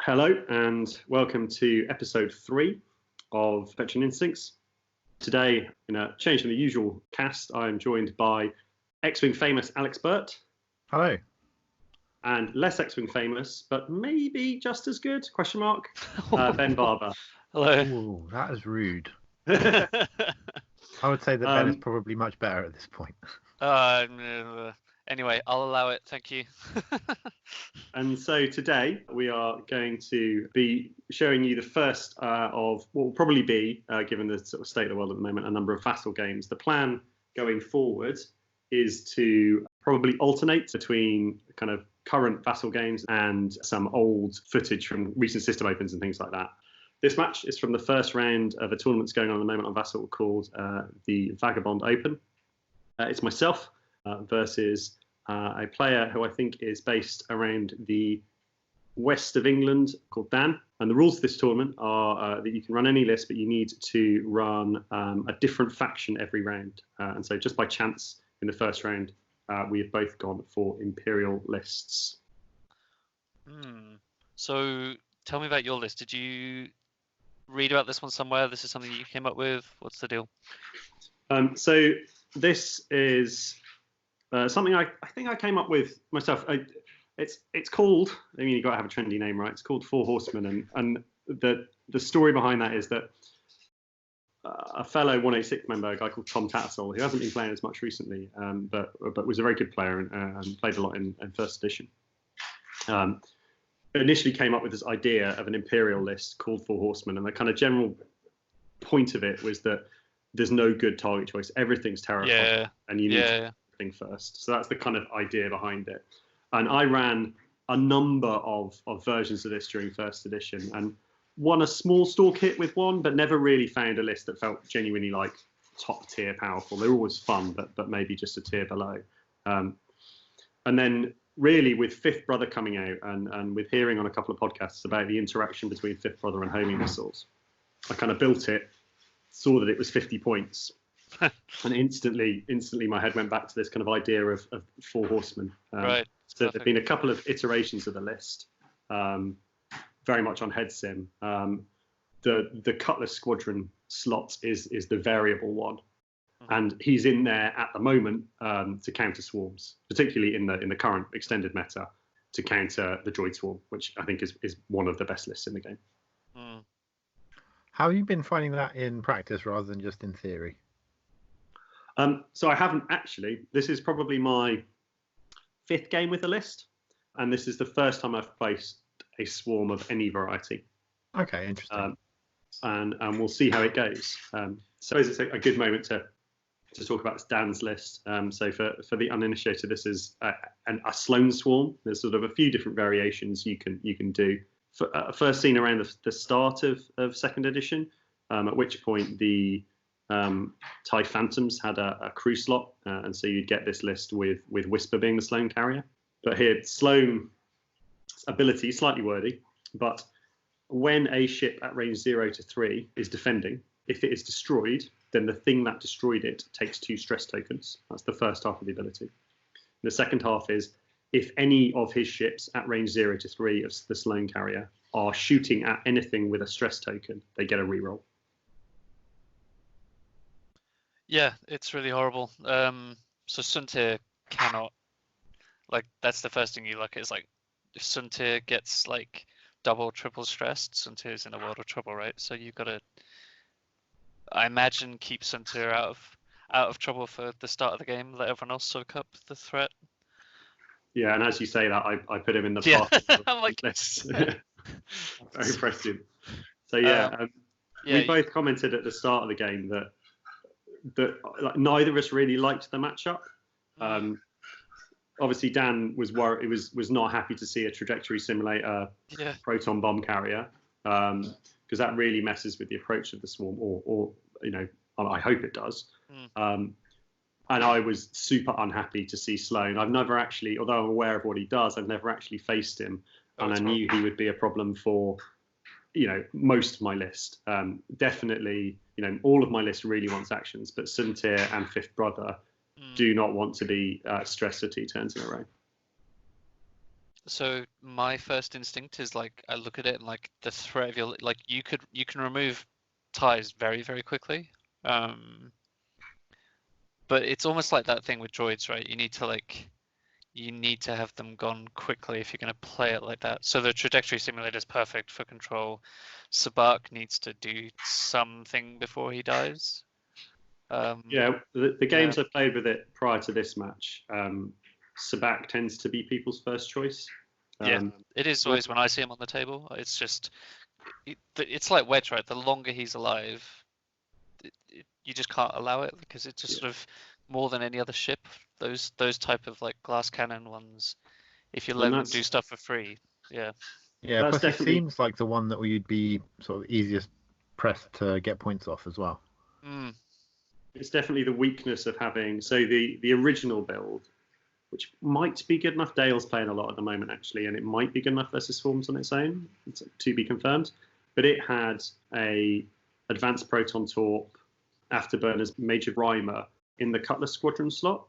Hello and welcome to episode 3 of Veteran Instincts. Today, in a change from the usual cast, I am joined by X-Wing famous Alex Burt. Hello. And less X-Wing famous, but maybe just as good, Ben Barber. Hello. Ooh, that is rude. I would say that Ben is probably much better at this point. Anyway, I'll allow it. Thank you. And so today we are going to be showing you the first of what will probably be, given the sort of state of the world at the moment, a number of vassal games. The plan going forward is to probably alternate between kind of current vassal games and some old footage from recent system opens and things like that. This match is from the first round of a tournament that's going on at the moment on Vassal called the Vagabond Open. It's myself versus a player who I think is based around the west of England called Dan. And the rules of this tournament are that you can run any list, but you need to run a different faction every round. And so just by chance in the first round, we have both gone for imperial lists. So tell me about your list. Did you read about this one somewhere? This is something you came up with? What's the deal? So this is something I think I came up with myself. It's called, I mean, you've got to have a trendy name, right? It's called Four Horsemen. And the story behind that is that a fellow 186 member, a guy called Tom Tattersall, who hasn't been playing as much recently, but was a very good player and played a lot in first edition, initially came up with this idea of an imperial list called Four Horsemen. And the kind of general point of it was that there's no good target choice. Everything's terrifying, and you need everything first. So that's the kind of idea behind it. And I ran a number of versions of this during first edition and won a small store kit with one, but never really found a list that felt genuinely like top tier powerful. They're always fun, but maybe just a tier below. And then really with Fifth Brother coming out and with hearing on a couple of podcasts about the interaction between Fifth Brother and homing missiles, I kind of built it, saw that it was 50 points. And instantly my head went back to this kind of idea of Four Horsemen. Right. So there've been a couple of iterations of the list, very much on head sim. The Cutlass Squadron slot is the variable one, and he's in there at the moment to counter swarms, particularly in the current extended meta, to counter the droid swarm, which I think is one of the best lists in the game. How have you been finding that in practice rather than just in theory? So I haven't actually. This is probably my 5th game with the list, and this is the first time I've placed a swarm of any variety. Okay, interesting. And we'll see how it goes. So it's a good moment to talk about Dan's list. So for the uninitiated, this is a Sloane Swarm. There's sort of a few different variations you can do. First seen around the start of 2nd edition, at which point the TIE Phantoms had a crew slot, and so you'd get this list with Whisper being the Sloane carrier. But here, Sloane's ability, slightly wordy, but when a ship at range 0 to 3 is defending, if it is destroyed, then the thing that destroyed it takes 2 stress tokens. That's the first half of the ability. The second half is if any of his ships at range 0 to 3 of the Sloane carrier are shooting at anything with a stress token, they get a reroll. Yeah, it's really horrible. So Suntir cannot, that's the first thing you look at, is if Suntir gets double, triple stressed, Suntir's in a world of trouble, right? So you've got to, I imagine, keep Suntir out of trouble for the start of the game, let everyone else soak up the threat. Yeah, and as you say that, I put him in the path. I'm list. Very prescient. So we both commented at the start of the game that neither of us really liked the matchup. Obviously, Dan was worried. He was not happy to see a trajectory simulator proton bomb carrier, because that really messes with the approach of the swarm, or I hope it does. And I was super unhappy to see Sloane. I've never actually, although I'm aware of what he does, I've never actually faced him, and I knew he would be a problem for most of my list. Definitely, all of my list really wants actions, but Suntir and Fifth Brother do not want to be stressed for 2 turns in a row. So my first instinct is like I look at it and like the threat of your like you can remove ties very very quickly. But it's almost like that thing with droids, right? You need to have them gone quickly if you're going to play it like that. So the trajectory simulator is perfect for control. Sabak needs to do something before he dies. Yeah, the Yeah. games I played with it prior to this match, Sabak tends to be people's first choice. Yeah, it is always when I see him on the table. It's just, it's like Wedge, right? The longer he's alive, you just can't allow it because it's just sort of more than any other ship. Those type of like glass cannon ones, if you let them do stuff for free, yeah. Yeah, That's plus definitely- he seems like the one that you'd be sort of easiest pressed to get points off as well. It's definitely the weakness of having, so the original build, which might be good enough. Dale's playing a lot at the moment, actually, and it might be good enough versus Swarms on its own. It's to be confirmed. But it had a advanced proton torp, afterburners, major Rhymer in the Cutlass squadron slot.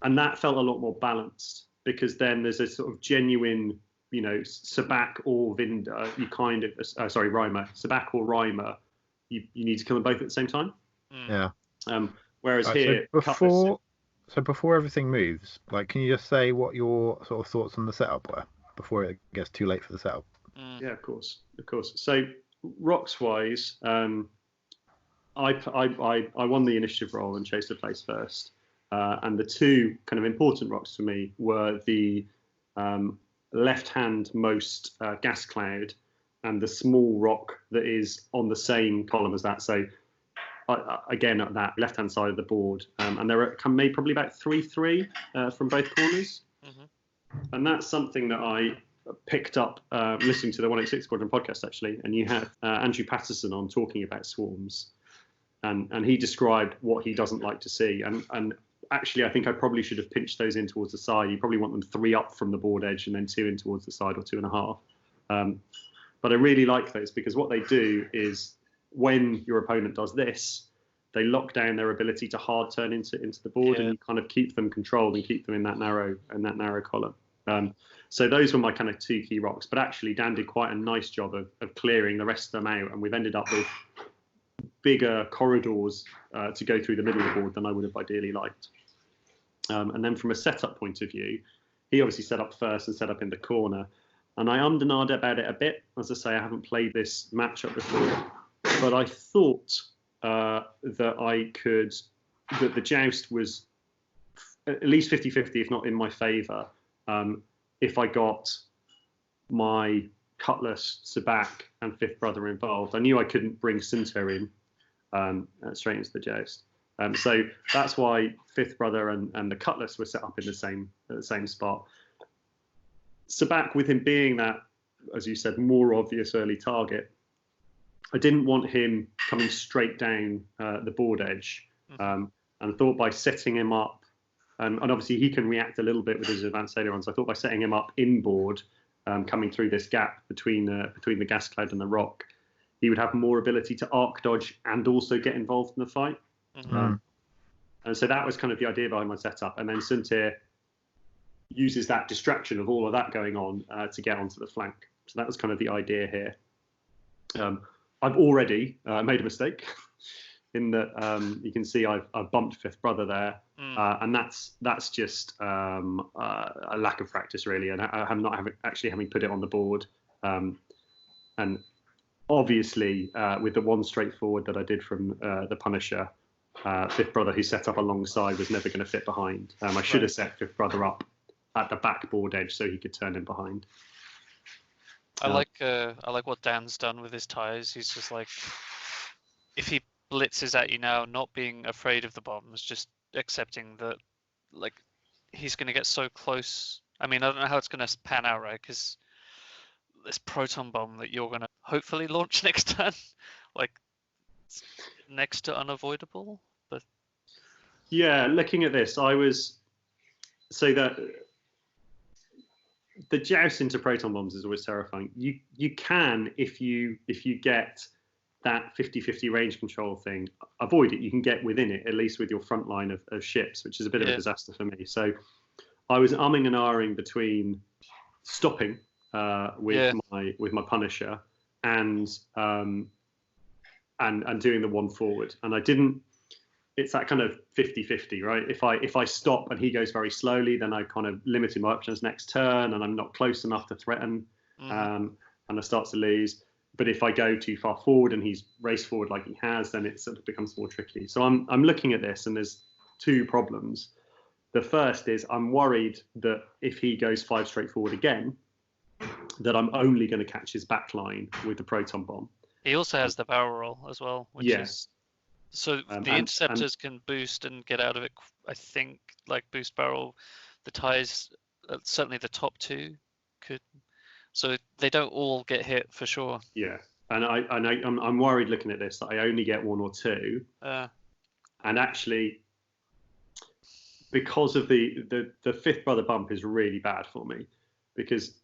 And that felt a lot more balanced because then there's a sort of genuine, Sabak or Vinder, you kind of, Rhymer, Sabak or Rhymer, you need to kill them both at the same time. Yeah. Whereas Right, here, so before everything moves, like, can you just say what your sort of thoughts on the setup were before it gets too late for the setup? Yeah, of course. So rocks wise, I won the initiative roll and chose to place first. And the two kind of important rocks for me were the left-hand most gas cloud and the small rock that is on the same column as that. So again, at that left-hand side of the board, and there are made probably about 3-3 from both corners. And that's something that I picked up listening to the 186 Squadron podcast, actually. And you have Andrew Patterson on talking about swarms, and he described what he doesn't like to see. And actually, I think I probably should have pinched those in towards the side. You probably want them 3 up from the board edge and then 2 in towards the side, or 2.5. But I really like those because what they do is when your opponent does this, they lock down their ability to hard turn into the board, and you kind of keep them controlled and keep them in that narrow column. So those were my kind of 2 key rocks. But actually, Dan did quite a nice job of clearing the rest of them out, and we've ended up with bigger corridors to go through the middle of the board than I would have ideally liked. And then from a setup point of view, he obviously set up first and set up in the corner. And I ummed and ahed about it a bit. As I say, I haven't played this matchup before, but I thought that the joust was at least 50-50, if not in my favour, if I got my Cutlass, Sabak, and Fifth Brother involved. I knew I couldn't bring Sunter in straight into the joust. So that's why Fifth Brother and the Cutlass were set up in the same spot. Sabak, with him being that, as you said, more obvious early target, I didn't want him coming straight down the board edge, and I thought by setting him up, and obviously he can react a little bit with his advanced ailerons. I thought by setting him up inboard, coming through this gap between the gas cloud and the rock, he would have more ability to arc dodge and also get involved in the fight. And so that was kind of the idea behind my setup. And then Sunter uses that distraction of all of that going on to get onto the flank. So that was kind of the idea here. I've already made a mistake in that you can see I've bumped Fifth Brother there, and that's just a lack of practice really, and I have not having put it on the board, and obviously with the one straightforward that I did from the Punisher, Fifth Brother who set up alongside was never going to fit behind. I should have set Fifth Brother up at the back board edge so he could turn in behind. I like what Dan's done with his ties. He's just like, if he blitzes at you now, not being afraid of the bombs, just accepting that, like, he's going to get so close. I mean, I don't know how it's going to pan out, right? Because this proton bomb that you're going to hopefully launch next turn, like, it's next to unavoidable. But yeah, looking at this, the joust into proton bombs is always terrifying. You can, if you get that 50-50 range control thing, avoid it. You can get within it, at least with your front line of ships, which is a bit of a disaster for me. So I was umming and ahhing between stopping with my Punisher and doing the one forward, and I didn't. It's that kind of 50-50, right? If I stop and he goes very slowly, then I kind of limited my options next turn, and I'm not close enough to threaten, and I start to lose. But if I go too far forward and he's raced forward like he has, then it sort of becomes more tricky. So I'm looking at this, and there's two problems. The first is I'm worried that if he goes 5 straight forward again, that I'm only going to catch his back line with the proton bomb. He also has the barrel roll as well, which is so the interceptors can boost and get out of it. I think like boost barrel, the ties, certainly the top 2 could. So they don't all get hit for sure. Yeah, and I'm worried looking at this that I only get 1 or 2, and actually, because of the fifth brother bump is really bad for me, because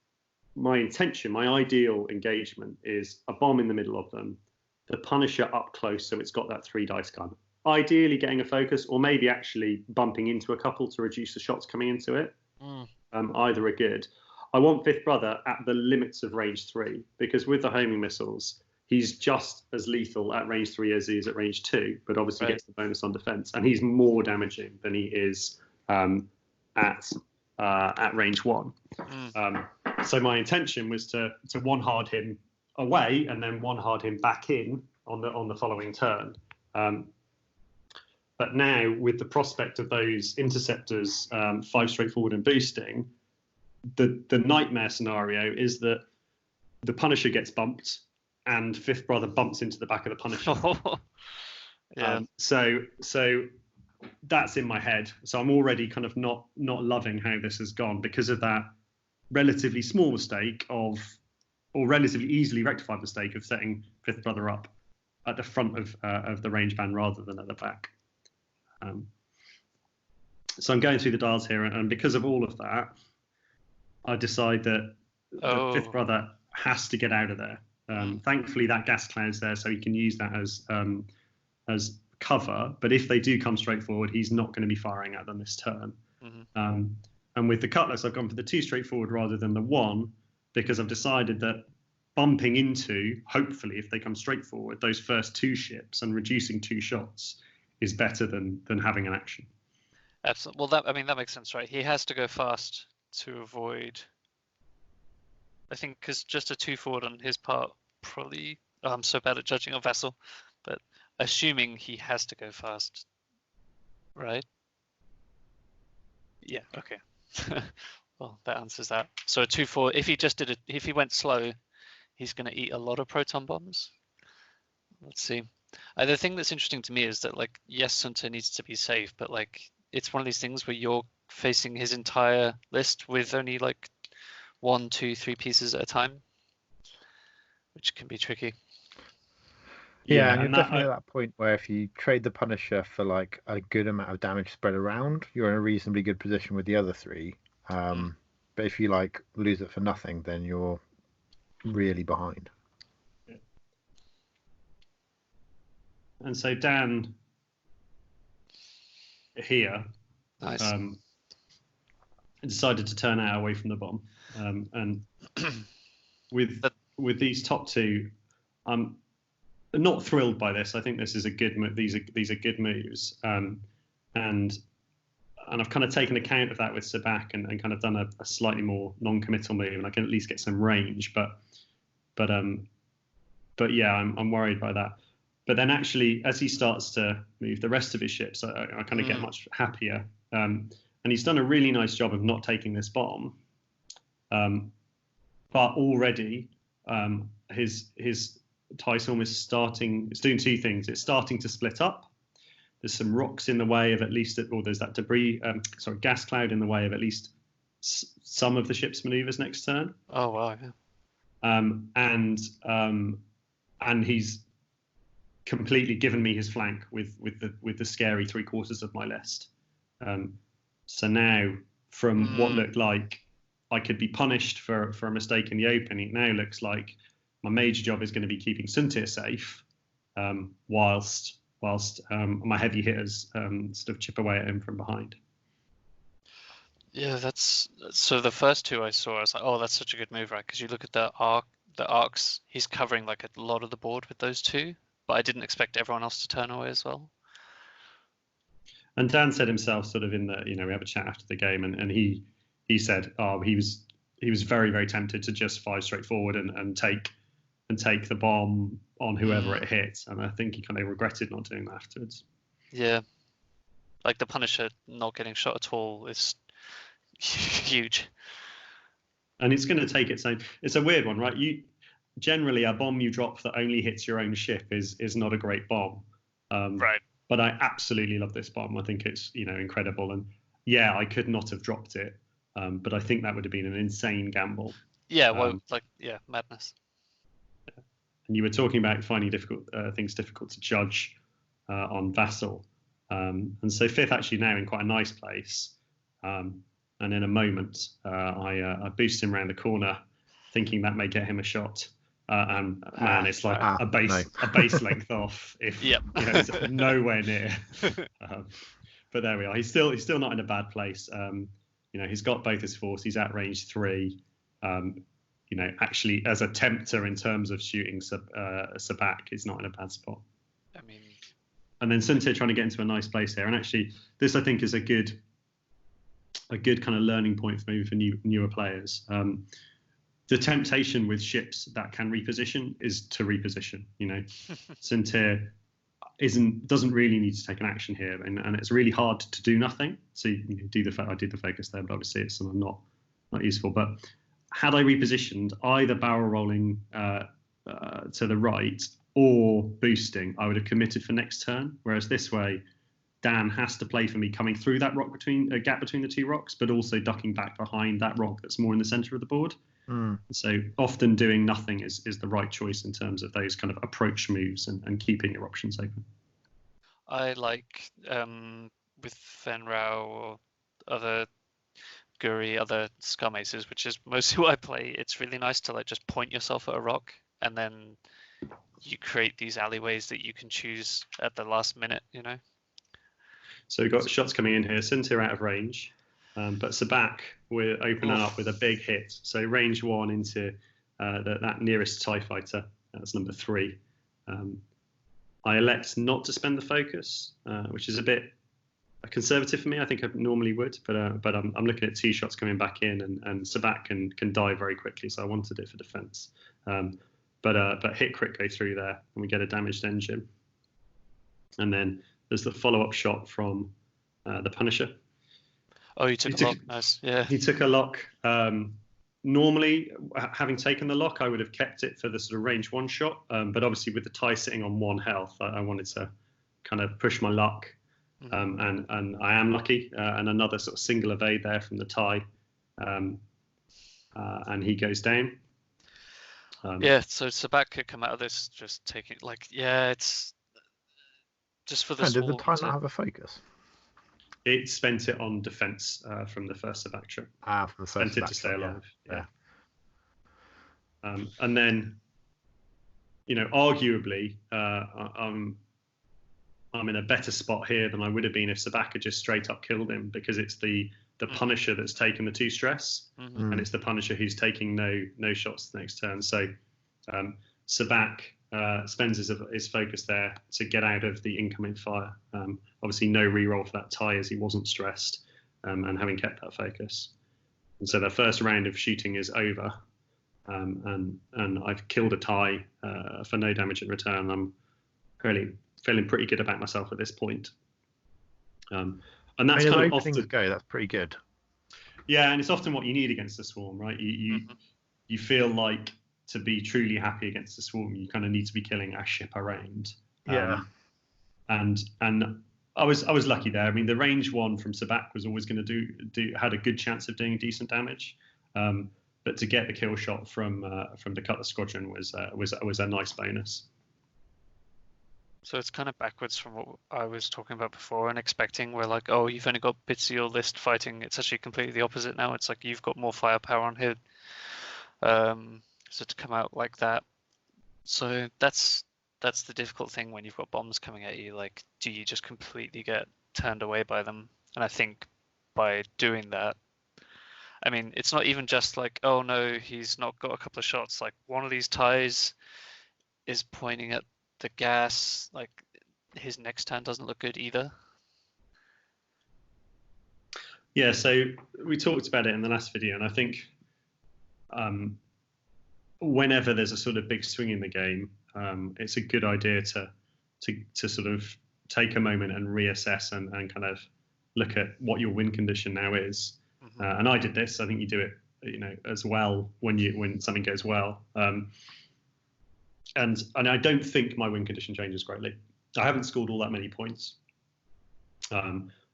my intention, my ideal engagement is a bomb in the middle of them, the Punisher up close, so it's got that 3 dice gun. Ideally getting a focus, or maybe actually bumping into a couple to reduce the shots coming into it. Either are good. I want fifth brother at the limits of range 3, because with the homing missiles, he's just as lethal at range 3 as he is at range 2, but obviously gets the bonus on defense, and he's more damaging than he is at range 1. So my intention was to one hard him away and then one hard him back in on the following turn. But now with the prospect of those interceptors 5 straight forward and boosting, the nightmare scenario is that the Punisher gets bumped and fifth brother bumps into the back of the Punisher. So that's in my head. So I'm already kind of not loving how this has gone because of that relatively small mistake or relatively easily rectified mistake of setting fifth brother up at the front of the range band rather than at the back. So I'm going through the dials here, and because of all of that, I decide that the fifth brother has to get out of there. Thankfully, that gas cloud's there, so he can use that as cover. But if they do come straight forward, he's not going to be firing at them this turn. And with the Cutlass, I've gone for the 2 straight forward rather than the 1, because I've decided that bumping into, hopefully, if they come straight forward, those first 2 ships and reducing 2 shots is better than having an action. Absolutely. Well, that makes sense, right? He has to go fast to avoid. I think because just a 2 forward on his part, probably. Oh, I'm so bad at judging a vessel, but assuming he has to go fast, right? Yeah. Okay. Well, that answers that. So a 2 forward. If he went slow, he's going to eat a lot of proton bombs. Let's see. The thing that's interesting to me is that, like, yes, Sunta needs to be safe, but like it's one of these things where you're facing his entire list with only like 1, 2, 3 pieces at a time, which can be tricky. Yeah, and you're definitely at that point where if you trade the Punisher for like a good amount of damage spread around, you're in a reasonably good position with the other 3. But if you like lose it for nothing, then you're really behind. And so Dan here decided to turn out away from the bomb, and with these top 2, I'm not thrilled by this. I think this is a good these are good moves, and I've kind of taken account of that with Sabak and kind of done a slightly more non-committal move, and I can at least get some range. But yeah, I'm worried by that. But then actually, as he starts to move the rest of his ships, I kind of get much happier. And he's done a really nice job of not taking this bomb. But already, his Tystorm is starting. It's doing 2 things. It's starting to split up. There's some rocks in the way of at least, or there's that debris, gas cloud in the way of at least some of the ship's maneuvers next turn. Oh wow! Yeah. And he's completely given me his flank with the scary 3/4 of my list. So now, from what looked like I could be punished for a mistake in the open, it now looks like my major job is going to be keeping Suntir safe, whilst my heavy hitters sort of chip away at him from behind. Yeah, that's so the first two I saw, I was like, oh, that's such a good move, right? Because you look at the arcs, he's covering like a lot of the board with those two, but I didn't expect everyone else to turn away as well. And Dan said himself, sort of in the, we have a chat after the game, and he said, oh, he was very, very tempted to just fire straight forward and take the bomb on whoever it hit, and I think he kind of regretted not doing that afterwards. Yeah, like the Punisher not getting shot at all is huge. And it's going to take its own. It's a weird one, right? Generally a bomb you drop that only hits your own ship is not a great bomb. Right. But I absolutely love this bomb. I think it's incredible, and yeah, I could not have dropped it, but I think that would have been an insane gamble. Yeah, well, madness. And you were talking about finding things difficult to judge on Vassal, and so fifth actually now in quite a nice place. And in a moment, I boost him around the corner, thinking that may get him a shot. And man, it's like a base length off. If it's nowhere near. But there we are. He's still not in a bad place. He's got both his force. He's at range 3. Actually, as a tempter in terms of shooting Sabak, he's not in a bad spot. I mean, and then Suntir trying to get into a nice place here. And actually, this I think is a good kind of learning point for maybe for newer players. The temptation with ships that can reposition is to reposition. Suntir doesn't really need to take an action here, and it's really hard to do nothing. So I did the focus there, but obviously it's sort of not useful. But had I repositioned either barrel rolling to the right or boosting, I would have committed for next turn. Whereas this way, Dan has to play for me coming through that rock gap between the two rocks, but also ducking back behind that rock that's more in the center of the board. So often doing nothing is the right choice in terms of those kind of approach moves and keeping your options open. I like with Fenrau or other Guri, other scum aces, which is mostly what I play. It's really nice to just point yourself at a rock, and then you create these alleyways that you can choose at the last minute. So we've got shots coming in here. Suntir out of range. But Sabak will open up with a big hit. So range 1 into that nearest TIE fighter. That's number 3. I elect not to spend the focus, which is a bit conservative for me. I think I normally would, but I'm looking at 2 shots coming back in, and Sabak can die very quickly. So I wanted it for defense. But hit crit go through there, and we get a damaged engine. And then there's the follow-up shot from the Punisher. Oh, he took a lock. Nice. Yeah. He took a lock. Normally, having taken the lock, I would have kept it for the sort of range 1 shot. But obviously, with the TIE sitting on 1 health, I wanted to kind of push my luck. And I am lucky. And another sort of single evade there from the TIE. And he goes down. So Sabak could come out of this just taking it's just for the. And did the TIE not have a focus? It spent it on defense from the first Sabak trip. From the first spent it to stay alive. Yeah. And then, arguably, I'm in a better spot here than I would have been if Sabak had just straight up killed him, because it's the Punisher that's taken the 2 stress, and it's the Punisher who's taking no shots the next turn. So Sabak spends his focus there to get out of the incoming fire. Obviously, no reroll for that TIE as he wasn't stressed, and having kept that focus. And so their first round of shooting is over, and I've killed a TIE for no damage in return. I'm really feeling pretty good about myself at this point. And that's kind of often that's pretty good. Yeah, and it's often what you need against the Swarm, right? You feel like to be truly happy against the Swarm, you kind of need to be killing a ship around. Yeah. And I was lucky there. I mean, the range 1 from Sabak was always going to had a good chance of doing decent damage, but to get the kill shot from the Cutlass Squadron was a nice bonus. So it's kind of backwards from what I was talking about before and expecting. We're like, oh, you've only got bits of your list fighting. It's actually completely the opposite now. It's like you've got more firepower on here. So to come out like that, so that's the difficult thing when you've got bombs coming at you. Like, do you just completely get turned away by them? And I think by doing that, I mean, it's not even just like, oh no, he's not got a couple of shots. Like one of these ties is pointing at the gas. Like his next turn doesn't look good either. Yeah, so we talked about it in the last video, and I think whenever there's a sort of big swing in the game, it's a good idea to sort of take a moment and reassess and kind of look at what your win condition now is. And I did this. I think you do it, as well when something goes well. And I don't think my win condition changes greatly. I haven't scored all that many points.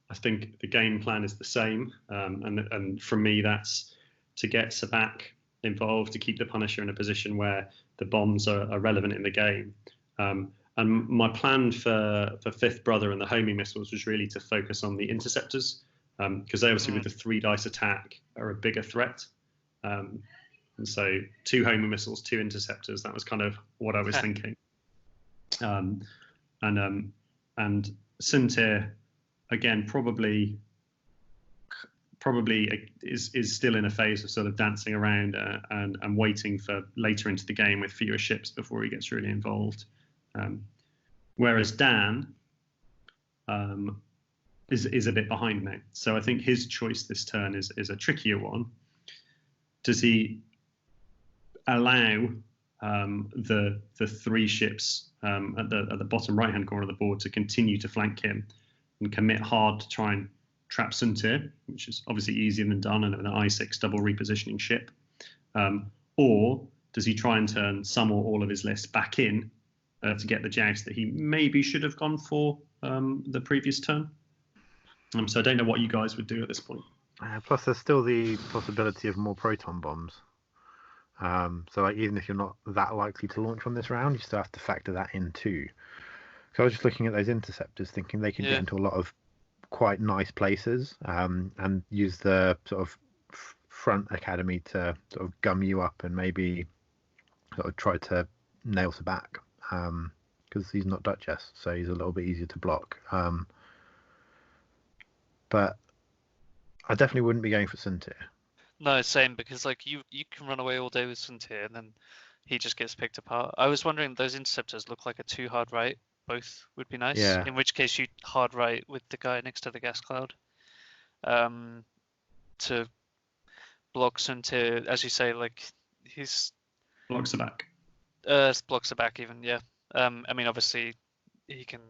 I think the game plan is the same, and for me, that's to get Sabak involved, to keep the Punisher in a position where the bombs are relevant in the game. And my plan for Fifth Brother and the homing missiles was really to focus on the interceptors, because they obviously with the 3 dice attack are a bigger threat. And so 2 homing missiles, 2 interceptors, that was kind of what I was thinking. And Suntir, again, probably is still in a phase of sort of dancing around and waiting for later into the game with fewer ships before he gets really involved. Whereas Dan is a bit behind now. So I think his choice this turn is a trickier one. Does he allow the 3 ships at the bottom right hand corner of the board to continue to flank him and commit hard to try and trap Suntir, which is obviously easier than done, and an I6 double repositioning ship? Or does he try and turn some or all of his list back in to get the joust that he maybe should have gone for the previous turn? So I don't know what you guys would do at this point. Plus, there's still the possibility of more proton bombs. So like, even if you're not that likely to launch on this round, you still have to factor that in too. So I was just looking at those interceptors, thinking they could get into a lot of quite nice places, and use the sort of front academy to sort of gum you up and maybe sort of try to nail to back, because he's not Duchess, so he's a little bit easier to block. But I definitely wouldn't be going for Suntir. No, same, because like you can run away all day with Suntir and then he just gets picked apart. I was wondering, those interceptors look like a 2 hard right. Both would be nice. Yeah. In which case you hard right with the guy next to the gas cloud, to block Suntir, as you say, like he's Blocks the back. Blocks the back even, yeah. I mean, obviously he can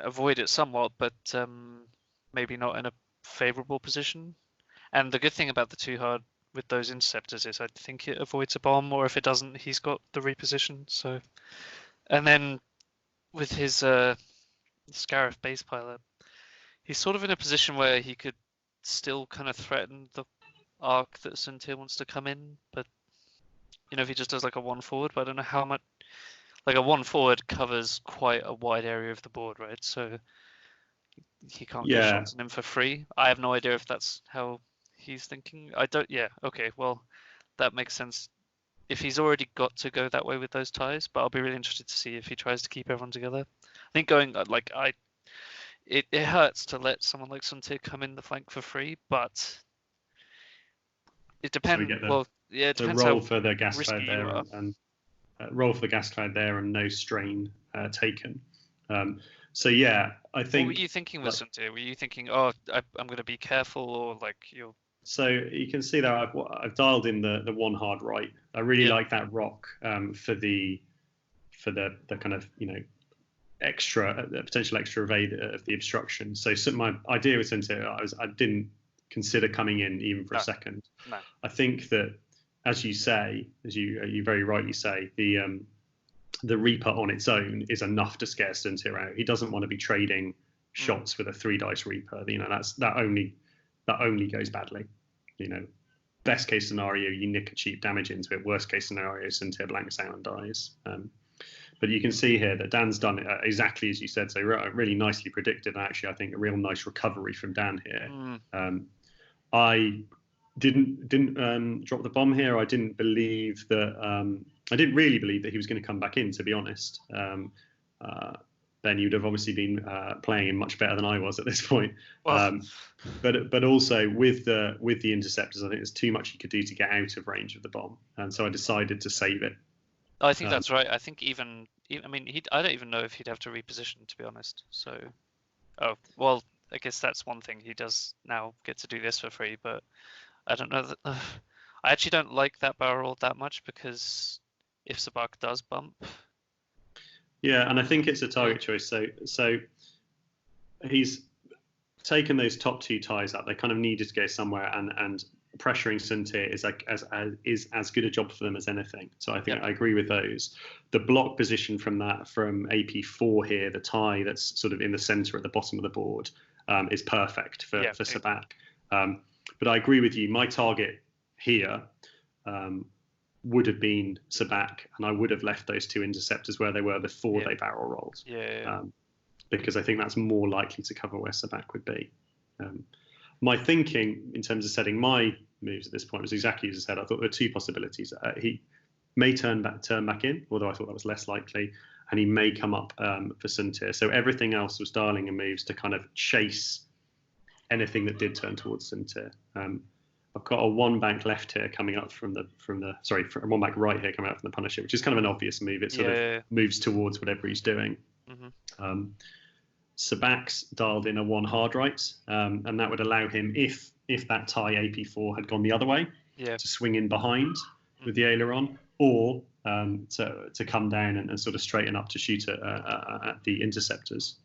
avoid it somewhat, but maybe not in a favorable position. And the good thing about the 2 hard with those interceptors is I think it avoids a bomb, or if it doesn't, he's got the reposition. So, and then with his Scarif base pilot, he's sort of in a position where he could still kind of threaten the arc that Suntir wants to come in, but if he just does like a 1 forward, but I don't know how much. Like a 1 forward covers quite a wide area of the board, right? So he can't get shots on him for free. I have no idea if that's how he's thinking. I don't. Yeah. Okay. Well, that makes sense if he's already got to go that way with those ties. But I'll be really interested to see if he tries to keep everyone together. I think going it hurts to let someone like Suntir come in the flank for free, but it depends. It depends roll how for the gas risky cloud there you are. and roll for the gas cloud there and no strain taken. So yeah, I think. What were you thinking with Suntir? Were you thinking, oh, I'm going to be careful, or like you're? So you can see that I've dialed in the 1 hard right. I really like that rock for the kind of extra potential extra evade of the obstruction. So my idea with Suntir, I didn't consider coming in even for a second. No. I think that, as you say, as you very rightly say, the Reaper on its own is enough to scare Suntir out. He doesn't want to be trading shots with a 3 dice Reaper. That only goes badly. Best case scenario, you nick a cheap damage into it. Worst case scenario, Suntir blanks out and dies. But you can see here that Dan's done it exactly as you said. So really nicely predicted. And actually, I think a real nice recovery from Dan here. I didn't drop the bomb here. I didn't believe that. I didn't really believe that he was going to come back in, to be honest. then you'd have obviously been playing him much better than I was at this point. Well, But also with the interceptors, I think there's too much he could do to get out of range of the bomb, and so I decided to save it. I think that's right. I think even I mean, I don't even know if he'd have to reposition, to be honest. So, oh well, I guess that's one thing. He does now get to do this for free, but I don't know that. I actually don't like that barrel roll that much, because if Sabak does bump, Yeah, and I think it's a target choice. So he's taken those top two ties up. They kind of needed to go somewhere, and pressuring Suntir is like as good a job for them as anything. So I think I agree with those. The block position from AP4 here, the tie that's sort of in the center at the bottom of the board, is perfect for Sabak. But I agree with you. My target here would have been Sabak, and I would have left those two interceptors where they were before they barrel rolled. Because I think that's more likely to cover where Sabak would be. My thinking in terms of setting my moves at this point was exactly as I said. I thought there were two possibilities. He may turn back in, although I thought that was less likely, and he may come up for Suntir. So everything else was dialing and moves to kind of chase anything that did turn towards Suntir. I've got a one bank left here coming up from the one bank right here coming out from the Punisher, which is kind of an obvious move. It sort of moves towards whatever he's doing. Sabak's dialed in a one hard right, and that would allow him, if that tie AP4 had gone the other way, to swing in behind with the aileron, or to come down and sort of straighten up to shoot at the interceptors.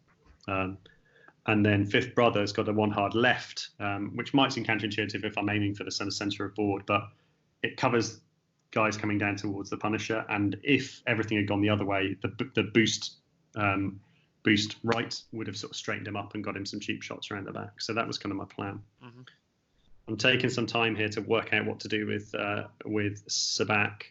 And then Fifth Brother's got a one hard left, which might seem counterintuitive if I'm aiming for the center of board, but it covers guys coming down towards the Punisher. And if everything had gone the other way, the boost right would have sort of straightened him up and got him some cheap shots around the back. So that was kind of my plan. I'm taking some time here to work out what to do with Sabak.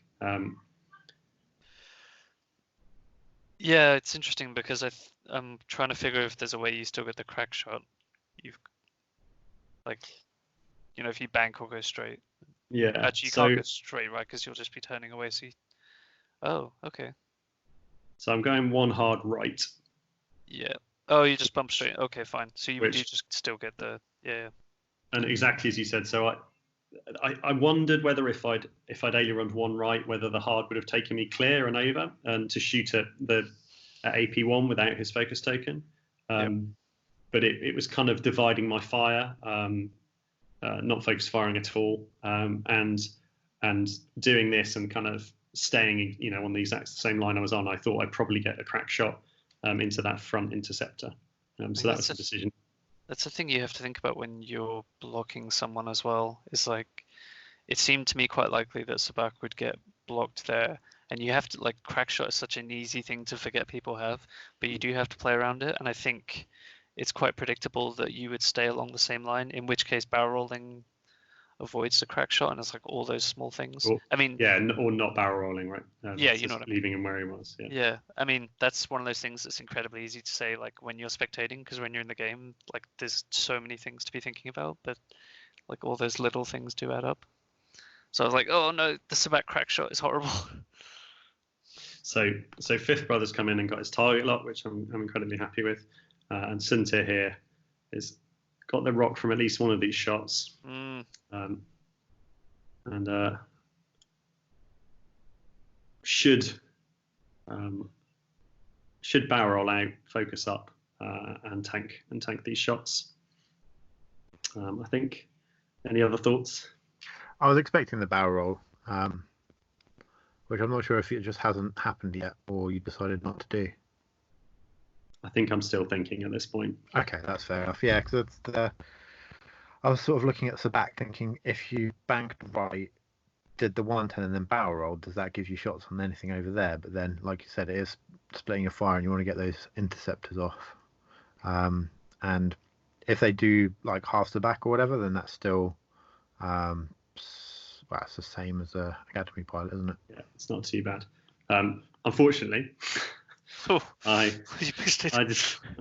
Yeah, it's interesting because I'm trying to figure if there's a way you still get the crack shot. You've if you bank or go straight. Yeah. Actually, you can't go straight, right? Because you'll just be turning away. So oh, okay. So I'm going one hard right. Yeah. Oh, you just bump straight. Okay, fine. So you just still get the And exactly as you said. So I wondered whether if I'd aileroned one right, whether the hard would have taken me clear and over and to shoot at AP1 without his focus token. But it was kind of dividing my fire, not focus firing at all, and doing this and kind of staying, on the exact same line I was on. I thought I'd probably get a crack shot into that front interceptor. So that was the decision. That's the thing you have to think about when you're blocking someone as well. Is it seemed to me quite likely that Sabak would get blocked there, and you have to crack shot is such an easy thing to forget people have, but you do have to play around it. And I think it's quite predictable that you would stay along the same line, in which case barrel rolling avoids the crack shot, and it's all those small things. Or not barrel rolling, right? You know what I mean. Leaving him where he was. Yeah, I mean that's one of those things that's incredibly easy to say when you're spectating, because when you're in the game, there's so many things to be thinking about, but all those little things do add up. So I was like, oh no, the Sabak crack shot is horrible. So Fifth Brother's come in and got his target lock, which I'm incredibly happy with, and Suntir here is got the rock from at least one of these shots, and should barrel roll out, focus up, and tank these shots. I think. Any other thoughts? I was expecting the barrel roll, which I'm not sure if it just hasn't happened yet or you decided not to do. I think I'm still thinking at this point. Okay, that's fair enough. Yeah, because I was sort of looking at Sabak thinking, if you banked right, did the 110 and then barrel roll, does that give you shots on anything over there? But then, like you said, it is splitting your fire and you want to get those interceptors off. And if they do half Sabak or whatever, then that's still it's the same as a academy pilot, isn't it? Yeah, it's not too bad. Unfortunately, I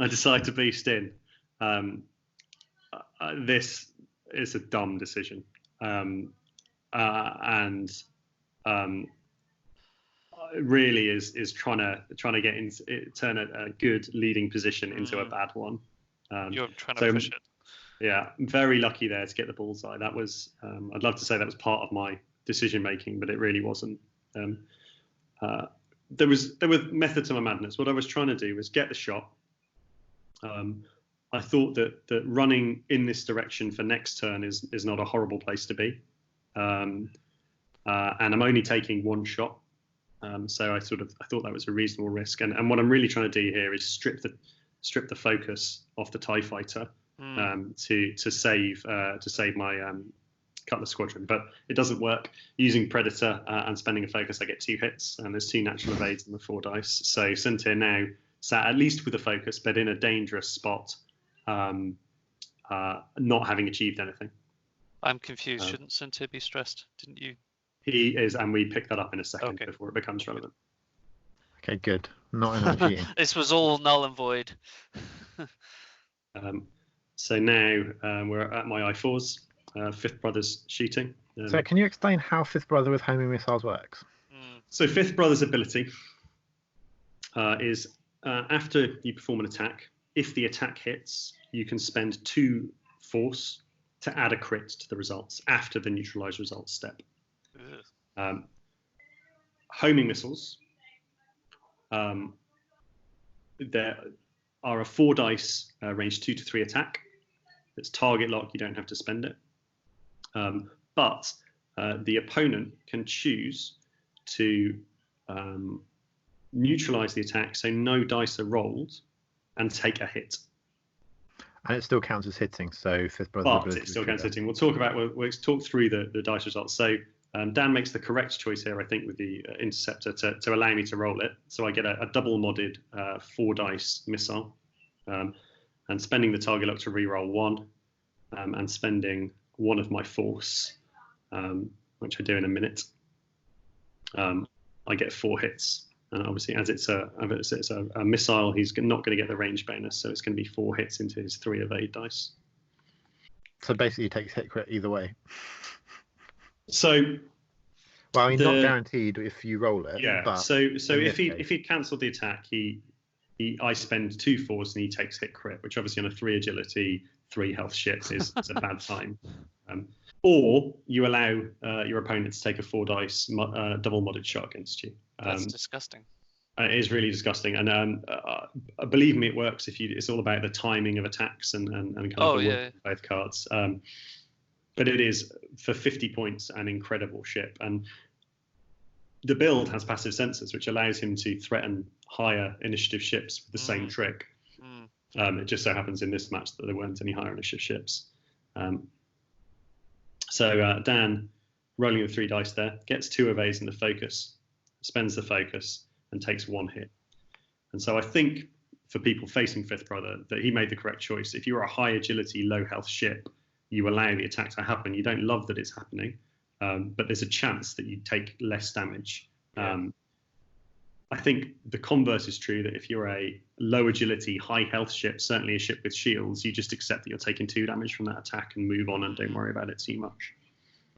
decided to boost in. This is a dumb decision, and really is trying to get in, turn a good leading position into a bad one. You're trying to push it. Yeah, I'm very lucky there to get the bullseye. That was, I'd love to say that was part of my decision making, but it really wasn't. There were methods to my madness. What I was trying to do was get the shot. I thought that running in this direction for next turn is not a horrible place to be, and I'm only taking one shot. So I thought that was a reasonable risk. And what I'm really trying to do here is strip the focus off the TIE fighter to save my Cutlass Squadron. But it doesn't work. Using Predator and spending a focus, I get 2 hits, and there's 2 natural evades in the 4 dice. So Suntir now sat at least with a focus, but in a dangerous spot, not having achieved anything. I'm confused. Shouldn't Suntir be stressed? Didn't you? He is, and we pick that up in a second before it becomes relevant. Okay, good. Not enough cheating. This was all null and void. So now we're at my I4s. Fifth Brother's shooting. So can you explain how Fifth Brother with homing missiles works? So Fifth Brother's ability is after you perform an attack, if the attack hits, you can spend 2 force to add a crit to the results after the neutralize results step. Homing missiles, there are a 4 dice range 2 to 3 attack. It's target lock, you don't have to spend it. But the opponent can choose to neutralize the attack, so no dice are rolled, and take a hit. And it still counts as hitting, so Fifth Brother. But it still counts as hitting. We'll talk through the dice results. So Dan makes the correct choice here, I think, with the interceptor to allow me to roll it. So I get a double modded 4 dice missile, and spending the target lock to reroll 1, and spending 1 of my force, which I do in a minute. I get 4 hits. And obviously, as it's a missile, he's not going to get the range bonus, so it's going to be 4 hits into his 3 evade dice. So basically, he takes hit crit either way. So, well, he's not guaranteed if you roll it. Yeah. But so if he cancelled the attack, I spend 2 force and he takes hit crit, which obviously on a 3 agility, 3 health ship is a bad time. Or you allow your opponent to take a 4 dice double modded shot against you. That's disgusting. It is really disgusting, and believe me, it works. It's all about the timing of attacks and kind of both cards. But it is for 50 points an incredible ship, and the build has passive sensors, which allows him to threaten higher initiative ships with the same trick. It just so happens in this match that there weren't any higher initiative ships. So Dan, rolling the 3 dice there, gets 2 evades in the focus, spends the focus, and takes 1 hit. And so I think for people facing Fifth Brother that he made the correct choice. If you're a high agility, low health ship, you allow the attack to happen. You don't love that it's happening, but there's a chance that you take less damage. I think the converse is true, that if you're a low agility, high health ship, certainly a ship with shields, you just accept that you're taking 2 damage from that attack and move on and don't worry about it too much.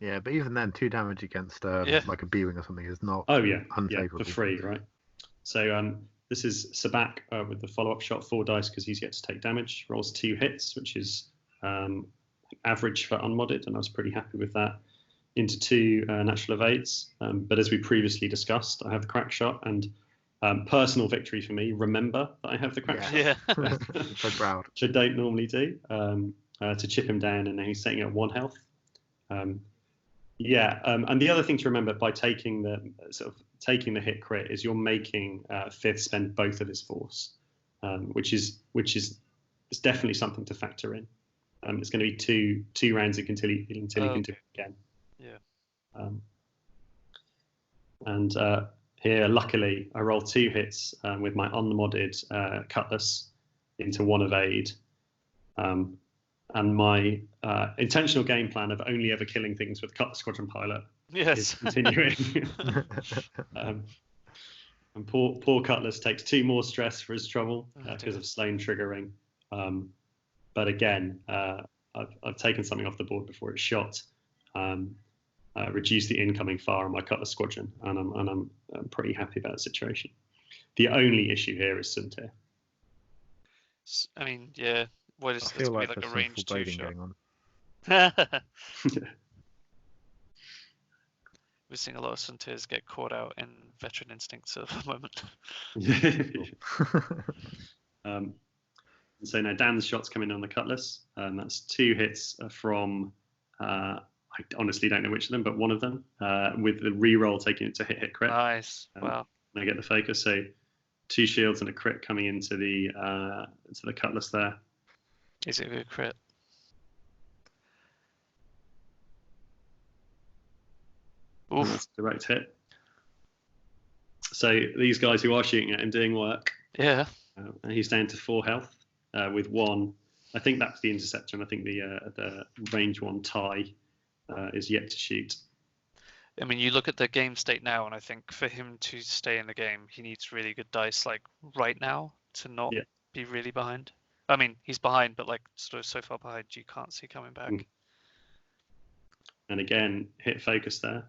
Yeah, but even then, 2 damage against like a B-wing or something is not unfavorable. For free, right? So this is Sabak with the follow-up shot, 4 dice because he's yet to take damage. Rolls 2 hits, which is average for unmodded, and I was pretty happy with that. Into 2 natural evades, but as we previously discussed, I have the crack shot, and personal victory for me. Remember that I have the crack shot. Yeah, so proud. Which I don't normally do. To chip him down, and now he's sitting at 1 health. And the other thing to remember by taking the hit crit is you're making Fifth spend both of his force, which is definitely something to factor in. It's going to be two rounds until he can do it again. Yeah. And here, luckily, I roll 2 hits with my unmodded Cutlass into 1 evade. And my intentional game plan of only ever killing things with Cutlass Squadron Pilot is continuing. And poor Cutlass takes 2 more stress for his trouble because of Sloane triggering. But again, I've taken something off the board before it's shot. And reduce the incoming fire on my Cutlass squadron, and I'm pretty happy about the situation. The only issue here is Suntir. I mean, yeah. What is I this? feel Gonna like be there's a some range 2 foreboding shot. going on. We're seeing a lot of Suntirs get caught out in veteran instincts at the moment. So now Dan's shot's coming on the Cutlass, and that's 2 hits from. I honestly don't know which of them, but one of them, with the reroll taking it to hit crit. Nice. Wow. And I get the focus, so 2 shields and a crit coming into the Cutlass there. Is it a good crit? Oof. That's a direct hit. So these guys who are shooting at him doing work. Yeah. And he's down to 4 health with 1. I think that's the interceptor, and I think the range 1 tie is yet to shoot. I mean, you look at the game state now, and I think for him to stay in the game, he needs really good dice, like right now, to not be really behind. I mean, he's behind, but like sort of so far behind, you can't see coming back. And again, hit focus there,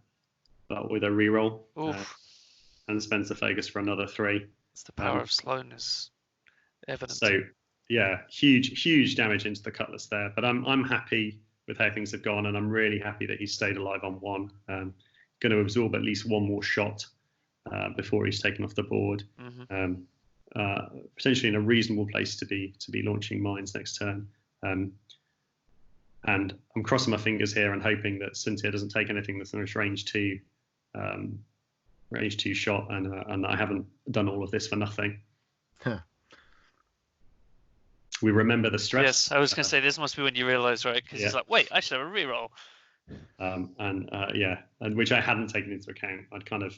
but with a reroll, and spends the focus for another 3. It's the power of Sloane is evident. So yeah, huge damage into the Cutlass there. But I'm happy with how things have gone, and I'm really happy that he's stayed alive on 1. Going to absorb at least 1 more shot before he's taken off the board. Potentially in a reasonable place to be launching mines next turn. And I'm crossing my fingers here and hoping that Suntir doesn't take anything that's in range 2 shot, and I haven't done all of this for nothing. Huh. We remember the stress. Yes, I was going to say this must be when you realise, right? Because he's like, wait, I should have a reroll. And which I hadn't taken into account. I'd kind of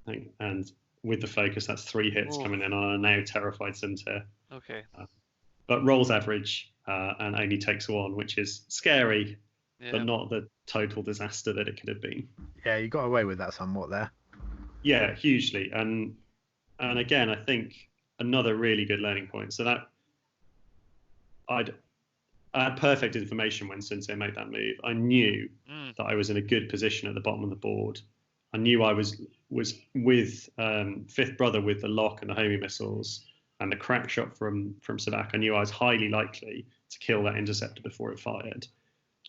think, and with the focus, that's 3 hits coming in on a now terrified Suntir. Okay. But rolls average and only takes 1, which is scary, but not the total disaster that it could have been. Yeah, you got away with that somewhat there. Yeah, hugely. And again, I think another really good learning point. So that I had perfect information when Suntir made that move. I knew that I was in a good position at the bottom of the board. I knew I was with Fifth Brother with the lock and the homing missiles and the crack shot from Sabak. I knew I was highly likely to kill that interceptor before it fired.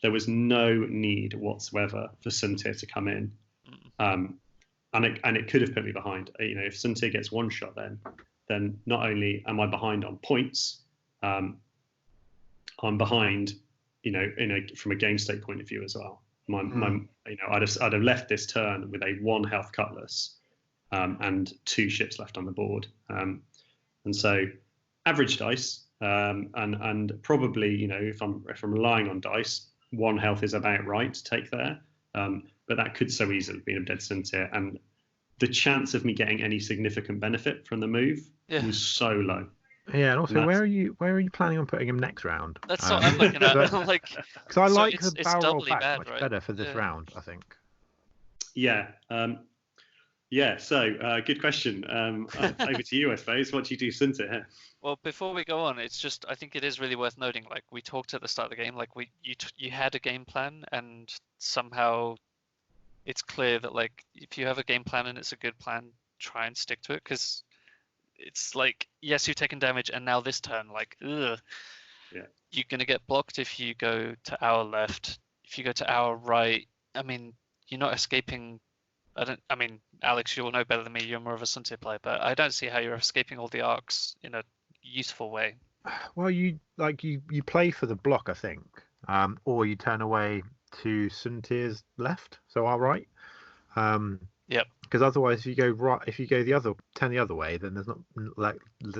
There was no need whatsoever for Suntir to come in, and it could have put me behind. You know, if Suntir gets 1 shot, then not only am I behind on points, I'm behind, you know, from a game state point of view as well. I'd have left this turn with a 1 health Cutlass and 2 ships left on the board, and so average dice, and probably, you know, if I'm relying on dice, 1 health is about right to take there, but that could so easily have been a dead Suntir, and the chance of me getting any significant benefit from the move was so low. Yeah, and also, where are you planning on putting him next round? That's what I'm looking at. Like, because I like the barrel roll back much better for this round, I think. Yeah. So good question. Over to you, I suppose. What do you do, Suntir here? Well, before we go on, it's just, I think it is really worth noting. Like, we talked at the start of the game. Like, you had a game plan, and somehow it's clear that, like, if you have a game plan and it's a good plan, try and stick to it, because it's like, yes, you've taken damage, and now this turn, like, you're gonna get blocked if you go to our left. If you go to our right, I mean, you're not escaping. I mean, Alex, you'll know better than me. You're more of a Suntir player, but I don't see how you're escaping all the arcs in a useful way. Well, you play for the block, I think, or you turn away to Suntir's left, so our right. Yep. Because otherwise, if you go turn the other way, then there's not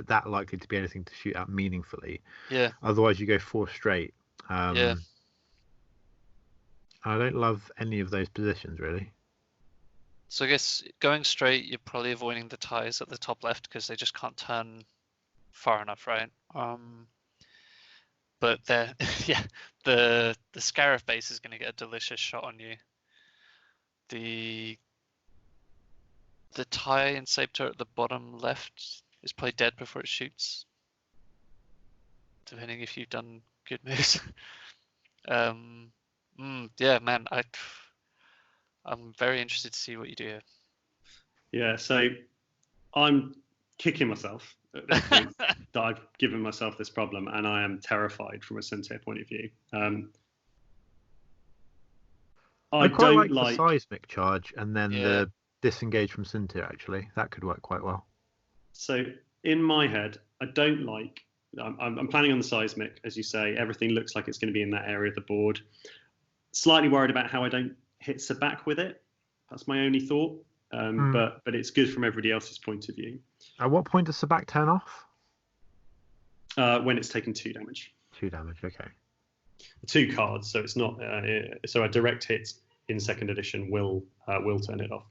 that likely to be anything to shoot at meaningfully. Yeah. Otherwise, you go 4 straight. Yeah. I don't love any of those positions really. So I guess going straight, you're probably avoiding the ties at the top left because they just can't turn far enough, right? But the Xuereb base is going to get a delicious shot on you. The tie and Saber at the bottom left is probably dead before it shoots, depending if you've done good moves. Yeah, man, I'm very interested to see what you do here. Yeah, so I'm kicking myself at this point that I've given myself this problem, and I am terrified from a Suntier point of view. I quite like the seismic charge and then the disengage from Suntier, actually. That could work quite well. So in my head, I don't like... I'm planning on the seismic, as you say. Everything looks like it's going to be in that area of the board. Slightly worried about how I don't hit Sabak with it. That's my only thought. But it's good from everybody else's point of view. At what point does Sabak turn off? When it's taken 2 damage. 2 damage, okay. 2 cards, so it's not. So a direct hit in 2nd edition will turn it off.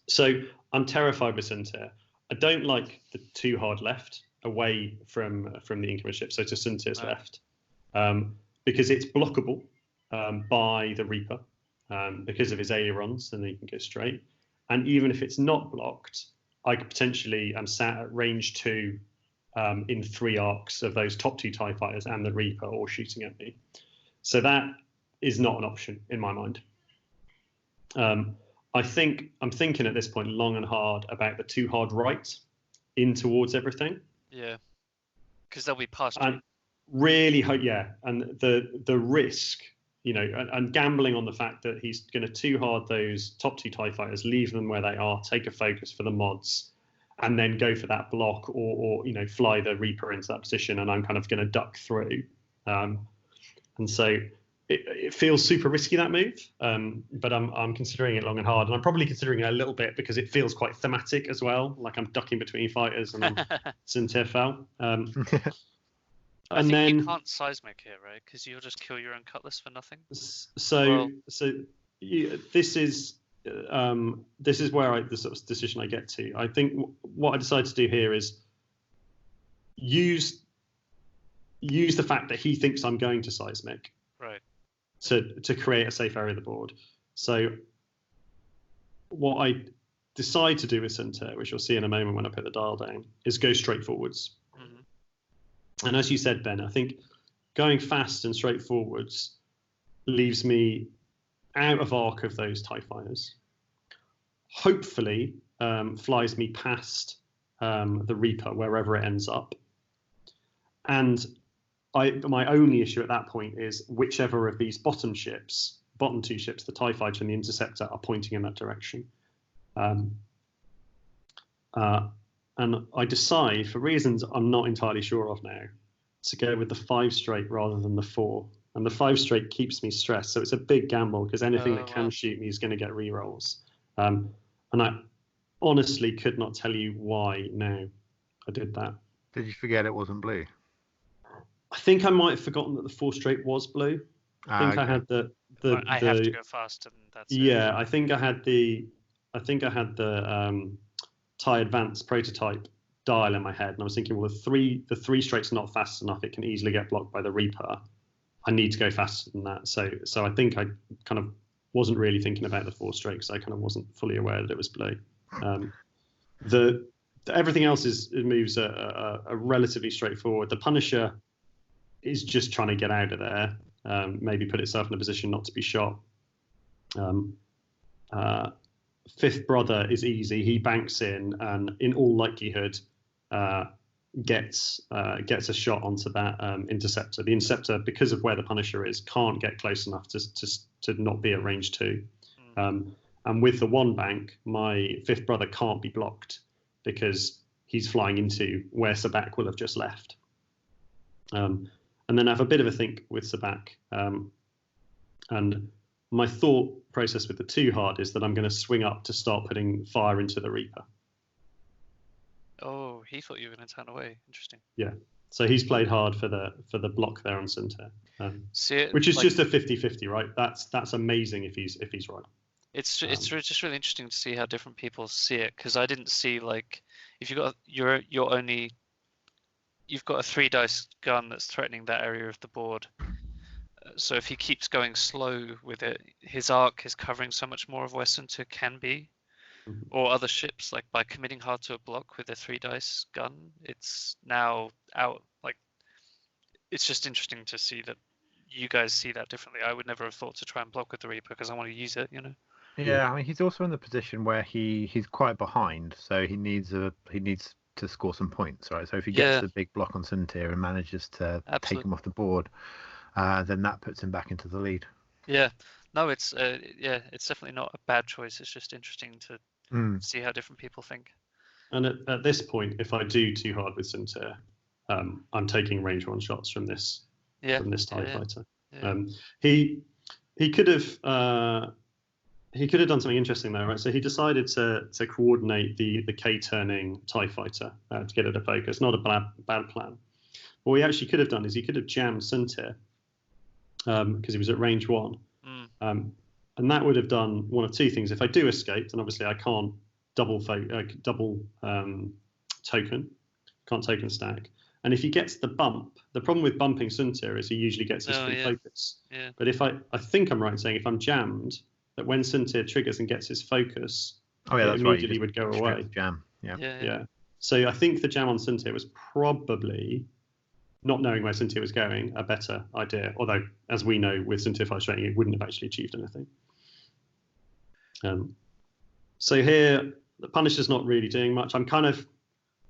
So I'm terrified with Suntier. I don't like the 2 hard left away from the Incumbent ship, so to Suntier's left, because it's blockable by the Reaper because of his ailerons, and then he can go straight. And even if it's not blocked, I could potentially am sat at range 2 in 3 arcs of those top 2 TIE fighters and the Reaper all shooting at me. So that is not an option in my mind. I'm thinking at this point long and hard about the 2 hard right in towards everything. Yeah, because they'll be past and you. Really hope, and the risk, and gambling on the fact that he's going to 2 hard those top 2 TIE fighters, leave them where they are, take a focus for the mods, and then go for that block or fly the Reaper into that position, and I'm kind of going to duck through. And so it feels super risky, that move, but I'm considering it long and hard, and I'm probably considering it a little bit because it feels quite thematic as well, like I'm ducking between fighters and I'm Suntier fell. I think you can't seismic here, right? Because you'll just kill your own Cutlass for nothing. This is where the sort of decision I get to. I think what I decide to do here is use the fact that he thinks I'm going to seismic, right, to create a safe area of the board. So what I decide to do with Suntier, which you'll see in a moment when I put the dial down, is go straight forwards. And as you said, Ben, I think going fast and straight forwards leaves me out of arc of those TIE fighters. Hopefully flies me past the Reaper, wherever it ends up. And my only issue at that point is whichever of these bottom 2 ships, the TIE Fighter and the Interceptor, are pointing in that direction. And I decide, for reasons I'm not entirely sure of now, to go with the 5 straight rather than the 4. And the 5 straight keeps me stressed, so it's a big gamble because anything that can shoot me is going to get rerolls. And I honestly could not tell you why now I did that. Did you forget it wasn't blue? I think I might have forgotten that the 4 straight was blue. I think I had the I have to go fast, and that's it. I think I had the TIE Advanced prototype dial in my head, and I was thinking, well, the 3 straight's not fast enough. It can easily get blocked by the Reaper. I need to go faster than that. So I think I kind of wasn't really thinking about the 4 straight because I kind of wasn't fully aware that it was blue. Everything else moves are relatively straightforward. The Punisher is just trying to get out of there, maybe put itself in a position not to be shot. 5th Brother is easy. He banks in and in all likelihood gets a shot onto that Interceptor. The Interceptor, because of where the Punisher is, can't get close enough to not be at range 2. And with the 1 bank, my 5th Brother can't be blocked because he's flying into where Sabak will have just left. And then I have a bit of a think with Sabak. And my thought process with the 2 hard is that I'm going to swing up to start putting fire into the Reaper. Oh, he thought you were going to turn away. Interesting. Yeah. So he's played hard for the block there on Suntier, which is like, just a 50-50, right? That's amazing if he's right. It's just really interesting to see how different people see it, because I didn't see, like, if you've got a 3 dice gun that's threatening that area of the board. So if he keeps going slow with it, his arc is covering so much more of where Suntier can be, or other ships. Like by committing hard to a block with a 3 dice gun, it's now out. Like, it's just interesting to see that you guys see that differently. I would never have thought to try and block with the Reaper because I want to use it, you know. Yeah, I mean, he's also in the position where he's quite behind, so he needs to score some points, right? So if he gets the big block on Suntir and manages to take him off the board, then that puts him back into the lead. Yeah, no, it's definitely not a bad choice. It's just interesting to see how different people think. And at this point, if I do too hard with Suntir, I'm taking range 1 shots from this TIE fighter. Yeah. He could have. He could have done something interesting there, right? So he decided to coordinate the K-turning TIE fighter to get it to focus. Not a bad plan. What he actually could have done is he could have jammed Suntir because he was at range 1. And that would have done one of two things. If I do escape, then obviously I can't double token, can't token stack. And if he gets the bump, the problem with bumping Suntir is he usually gets his free focus. Yeah. But if I think I'm right in saying if I'm jammed, that when Suntir triggers and gets his focus, it immediately would go away. Jam. Yeah. So I think the jam on Suntir was probably, not knowing where Suntir was going, a better idea. Although, as we know, with Suntir frustrating, it wouldn't have actually achieved anything. So here, the Punisher's not really doing much. I'm kind of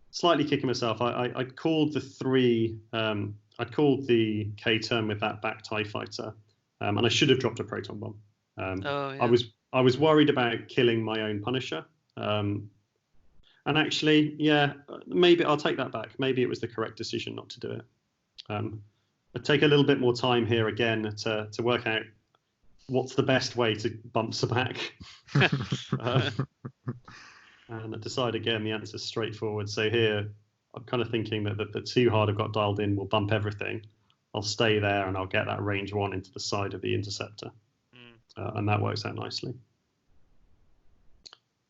slightly kicking myself. I called the 3. I called the K turn with that back TIE fighter, and I should have dropped a proton bomb. I was worried about killing my own Punisher, and actually, maybe I'll take that back. Maybe it was the correct decision not to do it. I'd take a little bit more time here again to work out what's the best way to bump Sabak. And I decide again the answer's straightforward. So here, I'm kind of thinking that the too hard I've got dialed in will bump everything. I'll stay there and I'll get that range 1 into the side of the interceptor. And that works out nicely.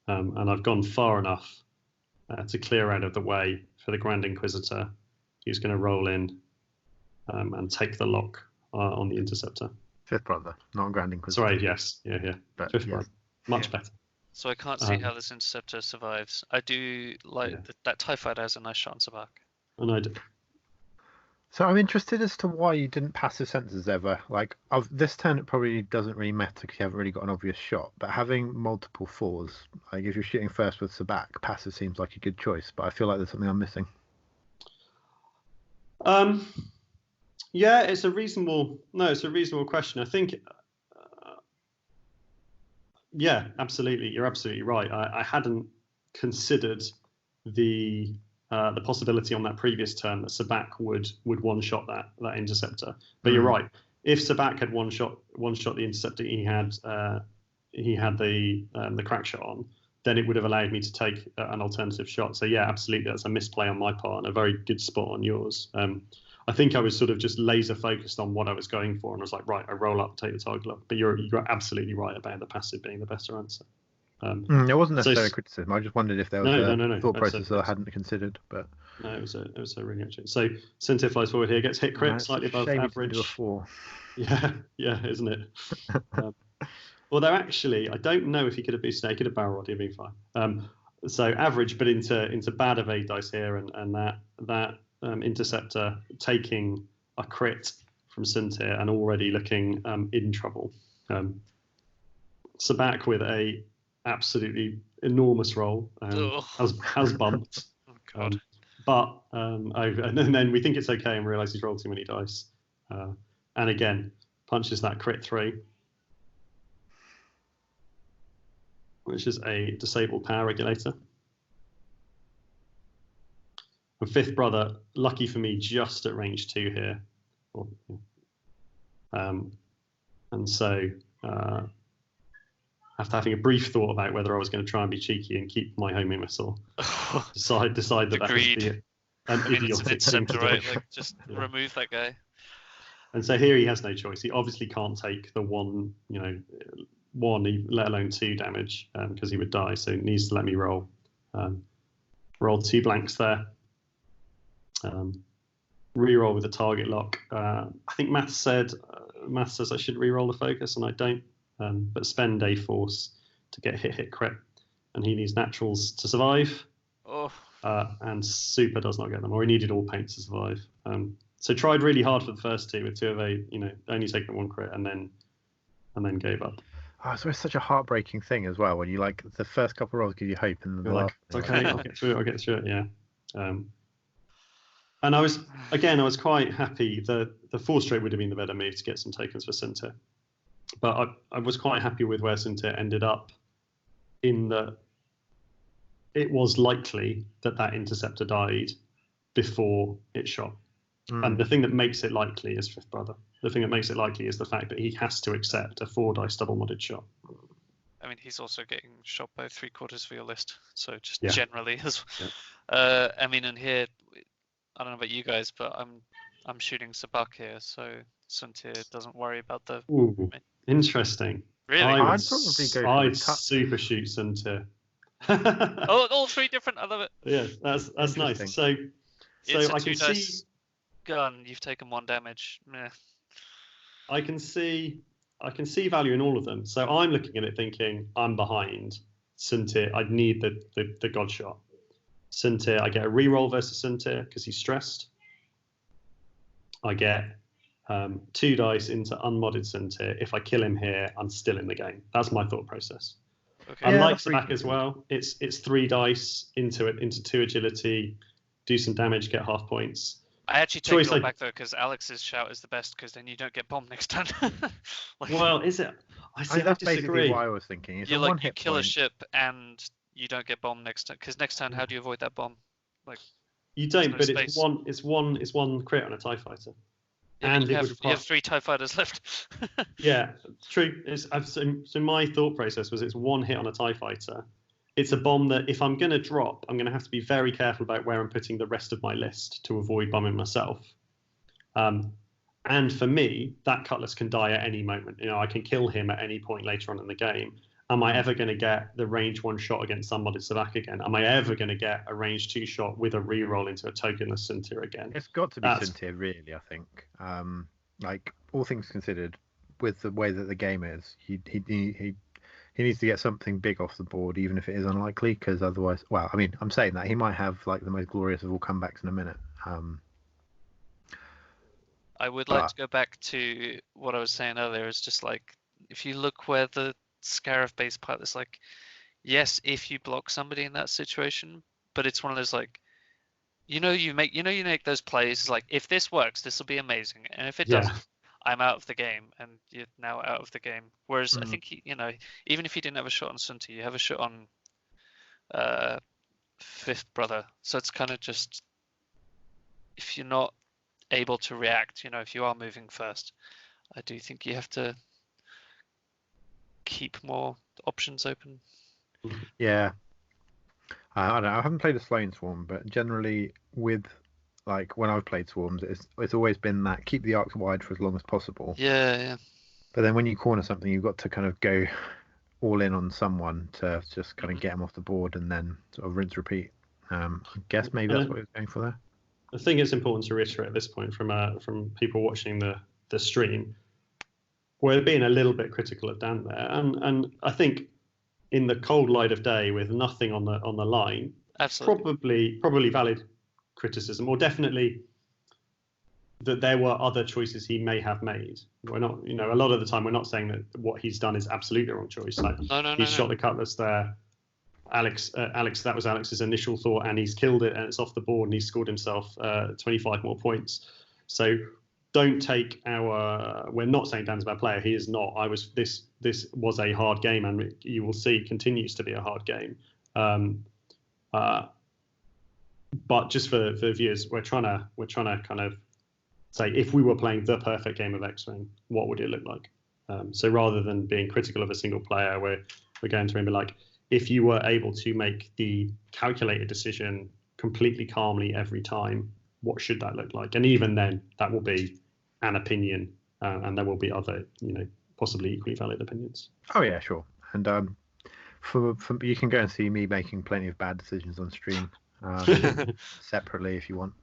And I've gone far enough to clear out of the way for the Grand Inquisitor, who's going to roll in and take the lock on the interceptor. Fifth brother, not Grand Inquisitor. Sorry, yes. Yeah. But, Fifth brother. Much better. So I can't see how this interceptor survives. I do like that TIE fighter has a nice shot on Sabak. And I do. So I'm interested as to why you didn't passive sensors ever. Like, of this turn, it probably doesn't really matter because you haven't really got an obvious shot. But having multiple 4s, like if you're shooting first with Sabak, passive seems like a good choice. But I feel like there's something I'm missing. Yeah, it's a reasonable question. I think, absolutely. You're absolutely right. I hadn't considered the possibility on that previous turn that Sabak would one-shot that interceptor. But you're right. If Sabak had one-shot the interceptor he had the crack shot on, then it would have allowed me to take an alternative shot. So yeah, absolutely, that's a misplay on my part and a very good spot on yours. I think I was sort of just laser focused on what I was going for, and I was like, right, I roll up, take the target lock. But you're absolutely right about the passive being the better answer. It wasn't necessarily a criticism. I just wondered if there was a thought process that I hadn't considered. But no, it was a really good. So Suntir flies forward here, gets hit crit, slightly above average. A 4. Yeah, isn't it? Well, they're actually, I don't know if he could have boosted. He could have barrel rolled, he'd been fine. So average, but into bad evade dice here, and that interceptor taking a crit from Suntir and already looking in trouble. Sabak with a absolutely enormous roll has bumped. Oh, God. And then we think it's okay and realise he's rolled too many dice. And again, punches that crit 3, which is a disabled power regulator. And fifth brother, lucky for me, just at range 2 here. And so after having a brief thought about whether I was going to try and be cheeky and keep my homing missile, decide that Agreed. that would be an idiotic thing to do. Right? Like, just remove that guy. And so here he has no choice. He obviously can't take the 1, let alone 2 damage because he would die. So he needs to let me roll. Roll 2 blanks there. Reroll with a target lock. I think math says I should reroll the focus, and I don't. But spend a force to get hit crit, and he needs naturals to survive. And super does not get them, or he needed all paint to survive. So tried really hard for the first two with 2 of 8, only taking 1 crit and then gave up. Oh, so it's such a heartbreaking thing as well when you like the first couple of rolls give you hope and then the last. Okay, I'll get through it. Yeah. And I was quite happy. The 4 straight would have been the better move to get some tokens for Suntir, but I was quite happy with where Suntir ended up. In that, it was likely that interceptor died before it shot. And the thing that makes it likely is Fifth Brother. The thing that makes it likely is the fact that he has to accept a 4-dice double-modded shot. I mean, he's also getting shot by 3/4 of your list, so just generally as. I mean, and here, I don't know about you guys, but I'm shooting Sabak here, so Suntir doesn't worry about the. Ooh, interesting. Really? I'd probably go. I'd super shoot Suntir. Oh, all 3 different. I love it. Yeah, that's nice. So it's I can see. Gun, you've taken 1 damage. Meh. I can see value in all of them. So I'm looking at it thinking I'm behind Suntir. I'd need the God shot. Suntir, I get a reroll versus Suntir because he's stressed. I get 2 dice into unmodded Suntir. If I kill him here, I'm still in the game. That's my thought process. Okay. Unlike Sabak as well, it's 3 dice into 2 agility, do some damage, get half points. I actually take it all back though, because Alex's shout is the best, because then you don't get bombed next turn. Well, is it? That's basically what I was thinking. It's you kill a ship and you don't get bombed next turn, because next turn, how do you avoid that bomb? You don't, but it's one crit on a TIE fighter. Yeah, and you have 3 TIE fighters left. Yeah, true. So my thought process was it's 1 hit on a TIE fighter. It's a bomb that if I'm going to drop, I'm going to have to be very careful about where I'm putting the rest of my list to avoid bombing myself. And for me, that Cutlass can die at any moment. I can kill him at any point later on in the game. Am I ever going to get the range 1 shot against unmodded Sabak again? Am I ever going to get a range 2 shot with a reroll into a tokenless Suntir again? It's got to be Suntir, really, I think. All things considered, with the way that the game is, he needs to get something big off the board, even if it is unlikely, because otherwise, well, I mean, I'm saying that he might have the most glorious of all comebacks in a minute. I would like to go back to what I was saying earlier. It's just if you look where the Scarab base pilot is, yes, if you block somebody in that situation, but it's one of those you make those plays if this works, this will be amazing, and if it doesn't, I'm out of the game, and you're now out of the game. Whereas I think even if you didn't have a shot on Suntir, you have a shot on Fifth Brother. So it's kind of just, if you're not able to react, if you are moving first, I do think you have to keep more options open. Yeah, I don't know. I haven't played a Sloane Swarm, but generally with when I've played Swarms, it's always been that keep the arcs wide for as long as possible. Yeah. But then when you corner something, you've got to kind of go all in on someone to just kind of get them off the board and then sort of rinse repeat. I guess maybe that's what he was going for there. I think it's important to reiterate at this point from people watching the stream, we're being a little bit critical of Dan there, and I think in the cold light of day with nothing on the line, absolutely, probably valid criticism, or definitely that there were other choices he may have made. We're not, a lot of the time we're not saying that what he's done is absolutely the wrong choice. He shot the Cutlass there. Alex, that was Alex's initial thought, and he's killed it, and it's off the board, and he's scored himself 25 more points. So don't take we're not saying Dan's a bad player. He is not. This was a hard game, and you will see continues to be a hard game. But just for viewers, we're trying to kind of say, if we were playing the perfect game of X-Wing, what would it look like? So rather than being critical of a single player, we're going through and be like, if you were able to make the calculated decision completely calmly every time, what should that look like? And even then, that will be an opinion, and there will be other, possibly equally valid opinions. Oh yeah, sure. And for you can go and see me making plenty of bad decisions on stream separately if you want.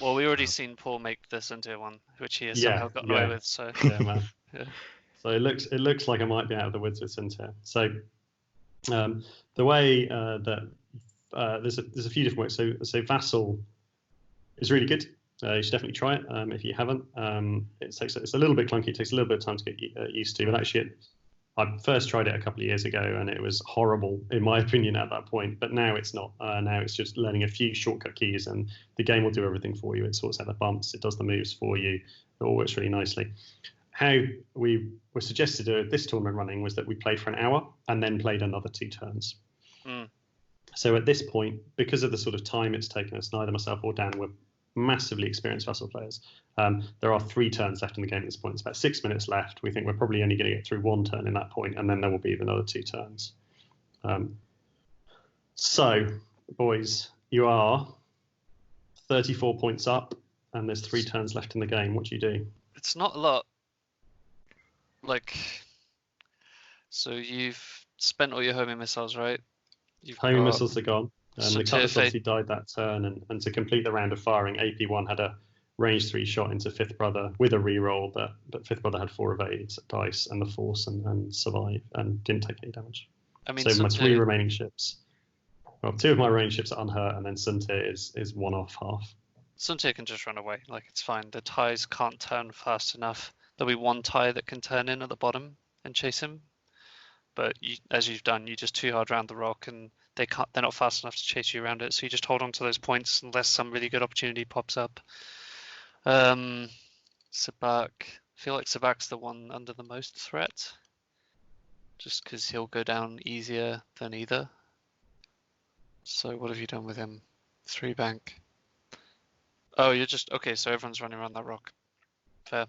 Well, we already seen Paul make the Suntir one, which he has somehow gotten away with. So yeah, man. So it looks like I might be out of the woods with Suntir. So the way that there's a few different ways. So Vassal is really good. You should definitely try it if you haven't. It's a little bit clunky. It takes a little bit of time to get used to. But actually, I first tried it a couple of years ago, and it was horrible, in my opinion, at that point. But now it's not. Now it's just learning a few shortcut keys, and the game will do everything for you. It sorts out the bumps. It does the moves for you. It all works really nicely. How we were suggested to this tournament running was that we played for an hour and then played another 2 turns. So at this point, because of the sort of time it's taken us, neither myself or Dan were massively experienced Vassal players. There are 3 turns left in the game at this point. It's about 6 minutes left. We think we're probably only going to get through 1 turn in that point, and then there will be another 2 turns. So, boys, you are 34 points up, and there's 3 turns left in the game. What do you do? It's not a lot. So you've spent all your homing missiles, right? Homing missiles are gone. The cutters obviously died that turn, and to complete the round of firing, AP1 had a range 3 shot into Fifth Brother with a reroll, but Fifth Brother had 4 evades dice and the force and survived and didn't take any damage. So my 3 remaining ships, 2 of my range ships are unhurt, and then Suntir is 1 off half. Suntir can just run away, it's fine. The ties can't turn fast enough. There'll be 1 tie that can turn in at the bottom and chase him. But as you've done, you just too hard round the rock, and they're not fast enough to chase you around it. So you just hold on to those points unless some really good opportunity pops up. Sabak, I feel like Sabak's the one under the most threat, just because he'll go down easier than either. So what have you done with him? 3 bank. Oh, you're just okay. So everyone's running around that rock. Fair.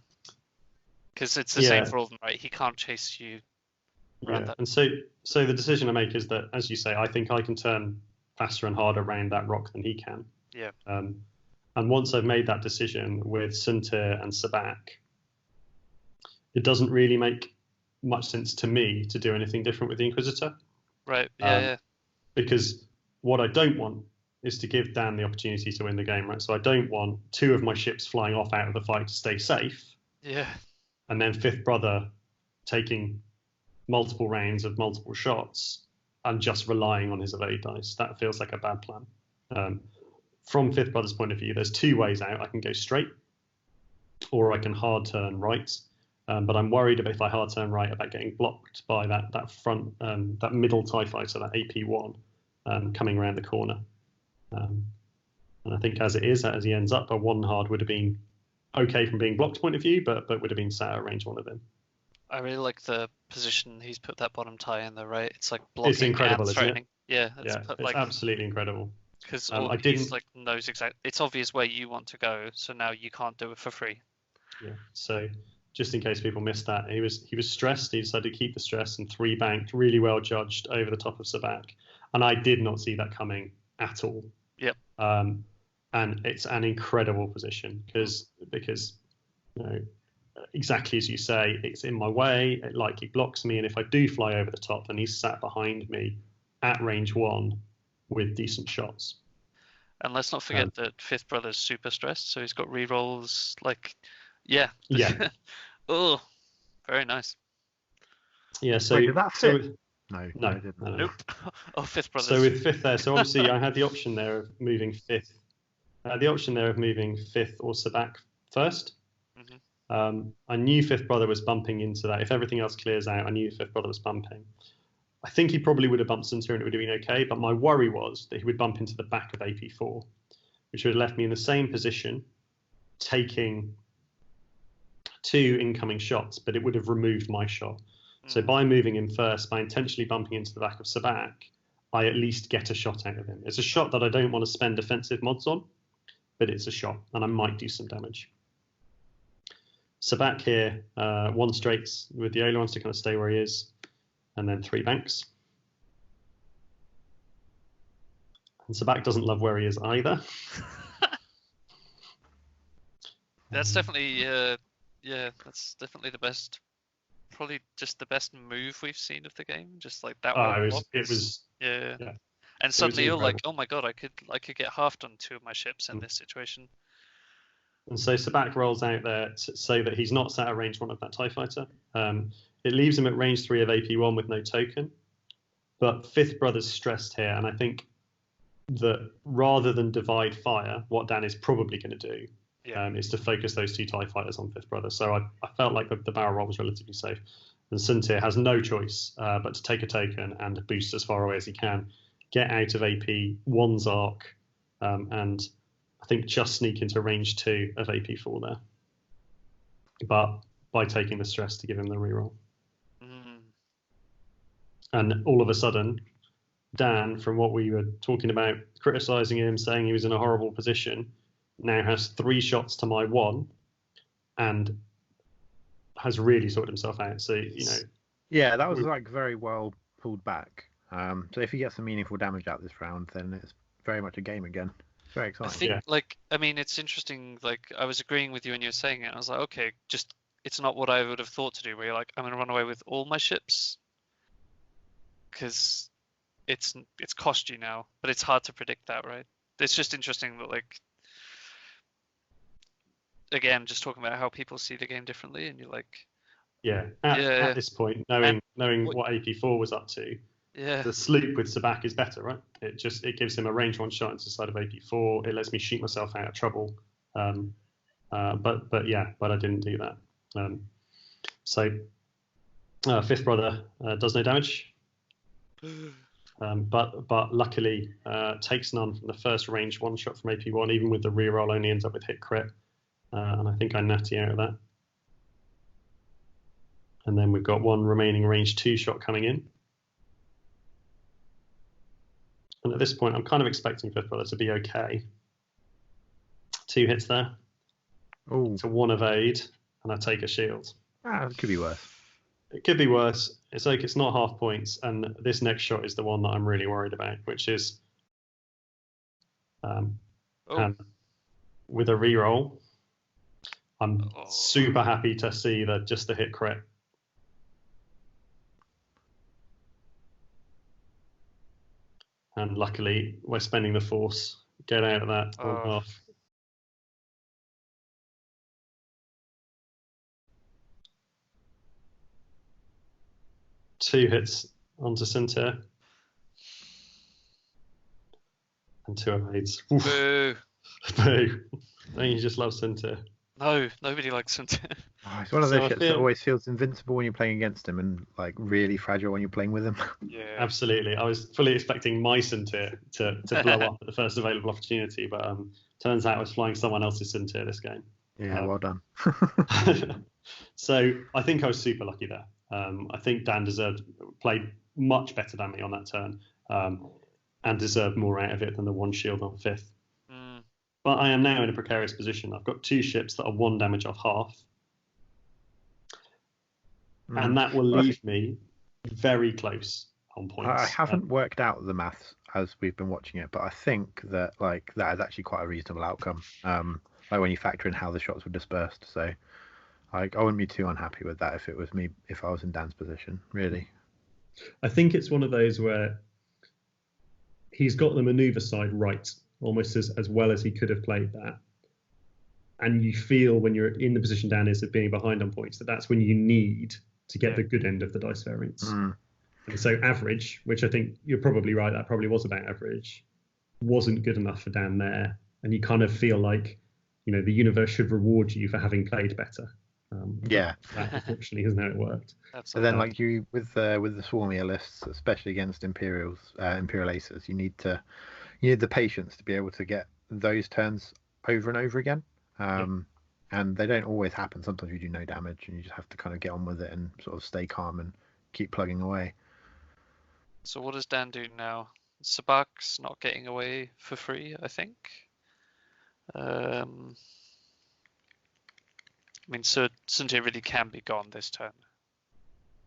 Because it's the same for all of them, right? He can't chase you. And so the decision I make is that, as you say, I think I can turn faster and harder around that rock than he can. Yeah. And once I've made that decision with Suntir and Sabak, it doesn't really make much sense to me to do anything different with the Inquisitor. Right. Yeah. Because what I don't want is to give Dan the opportunity to win the game, right? So I don't want 2 of my ships flying off out of the fight to stay safe. Yeah. And then Fifth Brother taking multiple rounds of multiple shots and just relying on his evade dice. That feels like a bad plan. From Fifth Brother's point of view, there's 2 ways out. I can go straight, or I can hard turn right. But I'm worried if I hard turn right about getting blocked by that front, that middle TIE fighter, that AP1, coming around the corner. And I think as he ends up, a 1 hard would have been okay from being blocked point of view, but would have been sat at range 1 of him. I really like the position he's put that bottom tie in, though, right? It's like blocking. It's incredible, isn't it? Yeah, it's absolutely incredible. Because knows exactly. It's obvious where you want to go, so now you can't do it for free. Yeah. So just in case people missed that, he was stressed. He decided to keep the stress and 3 banked, really well judged over the top of Sabak, and I did not see that coming at all. Yep. And it's an incredible position because exactly as you say, it's in my way. He blocks me, and if I do fly over the top, then he's sat behind me at range 1 with decent shots. And let's not forget that Fifth Brother's super stressed, so he's got rerolls. Yeah. Oh, very nice. Yeah. So wait, did that fit? No. Nope. Oh, Fifth Brother. So with Fifth there, so obviously I had the option there of moving Fifth. Fifth or Sabak first. Mm-hmm. I knew Fifth Brother was bumping into that. If everything else clears out, I knew Fifth Brother was bumping. I think he probably would have bumped Suntir and it would have been okay, but my worry was that he would bump into the back of AP4, which would have left me in the same position, taking 2 incoming shots, but it would have removed my shot. So by moving him first, by intentionally bumping into the back of Sabak, I at least get a shot out of him. It's a shot that I don't want to spend defensive mods on, but it's a shot, and I might do some damage. Sabak here, 1 straights with the Olorons to kind of stay where he is, and then 3 banks. And Sabak doesn't love where he is either. That's definitely, that's definitely the best. Probably just the best move we've seen of the game. Just like that one. It was. Yeah. And suddenly you're like, oh my god, I could get halved on 2 of my ships in this situation. And so Sabak rolls out there so that he's not sat at range 1 of that TIE fighter. It leaves him at range 3 of AP1 with no token. But Fifth Brother's stressed here, and I think that rather than divide fire, what Dan is probably going to do is to focus those two TIE fighters on Fifth Brother. So I felt like the barrel roll was relatively safe. And Suntir has no choice but to take a token and boost as far away as he can, get out of AP, one Zark, and I think just sneak into range 2 of AP4 there. But by taking the stress to give him the reroll. And all of a sudden, Dan, from what we were talking about, criticising him, saying he was in a horrible position, now has 3 shots to my 1 and has really sorted himself out. So, Yeah, that was like very well pulled back. So if he gets some meaningful damage out this round, then it's very much a game again. Very exciting. I think, it's interesting. Like, I was agreeing with you when you were saying it. I was like, okay, it's not what I would have thought to do, where you're like, I'm going to run away with all my ships. Because it's cost you now, but it's hard to predict that, right? It's just interesting that, like, again, just talking about how people see the game differently, and you're like, at this point, knowing what AP4 was up to, the sloop with Sabak is better, right? It gives him a range 1 shot into the side of AP4. It lets me shoot myself out of trouble. But I didn't do that. So Fifth Brother does no damage. But luckily takes none from the first range 1 shot from AP1. Even with the reroll, only ends up with hit crit, and I think I natty out of that. And then we've got 1 remaining range 2 shot coming in. And at this point, I'm kind of expecting Fifth Brother to be okay. 2 hits there. Oh, to 1 evade, and I take a shield. It could be worse. It could be worse. It's like it's not half points, and this next shot is the one that I'm really worried about, which is and with a reroll, I'm super happy to see that just the hit crit. And luckily, we're spending the force. Get out of that on half. Two hits onto Suntir. And 2 evades. Boo. Boo. Don't you just love Suntir? No, nobody likes Suntir. Oh, it's one of those ships that always feels invincible when you're playing against him and like really fragile when you're playing with him. Yeah, absolutely. I was fully expecting my Suntir to blow up at the first available opportunity, but turns out I was flying someone else's Suntir this game. Yeah, well done. So I think I was super lucky there. I think Dan played much better than me on that turn, and deserved more out of it than the 1 shield on 5th. But I am now in a precarious position. I've got 2 ships that are 1 damage off half. And that will leave me very close on points. I haven't worked out the maths as we've been watching it, but I think that that is actually quite a reasonable outcome. Like when you factor in how the shots were dispersed. So I wouldn't be too unhappy with that if it was me, if I was in Dan's position, really. I think it's one of those where he's got the maneuver side right, almost as well as he could have played that. And you feel when you're in the position Dan is of being behind on points, that's when you need to get the good end of the dice variance. And so average, which I think you're probably right, that probably was about average, wasn't good enough for Dan there. And you kind of feel like, the universe should reward you for having played better. That unfortunately isn't how it worked. So then, like you with the swarmier lists, especially against imperial aces, you need the patience to be able to get those turns over and over again. And they don't always happen. Sometimes you do no damage, and you just have to kind of get on with it and sort of stay calm and keep plugging away. So what does Dan do now? Sabak's not getting away for free, I think. So Suntir really can be gone this turn.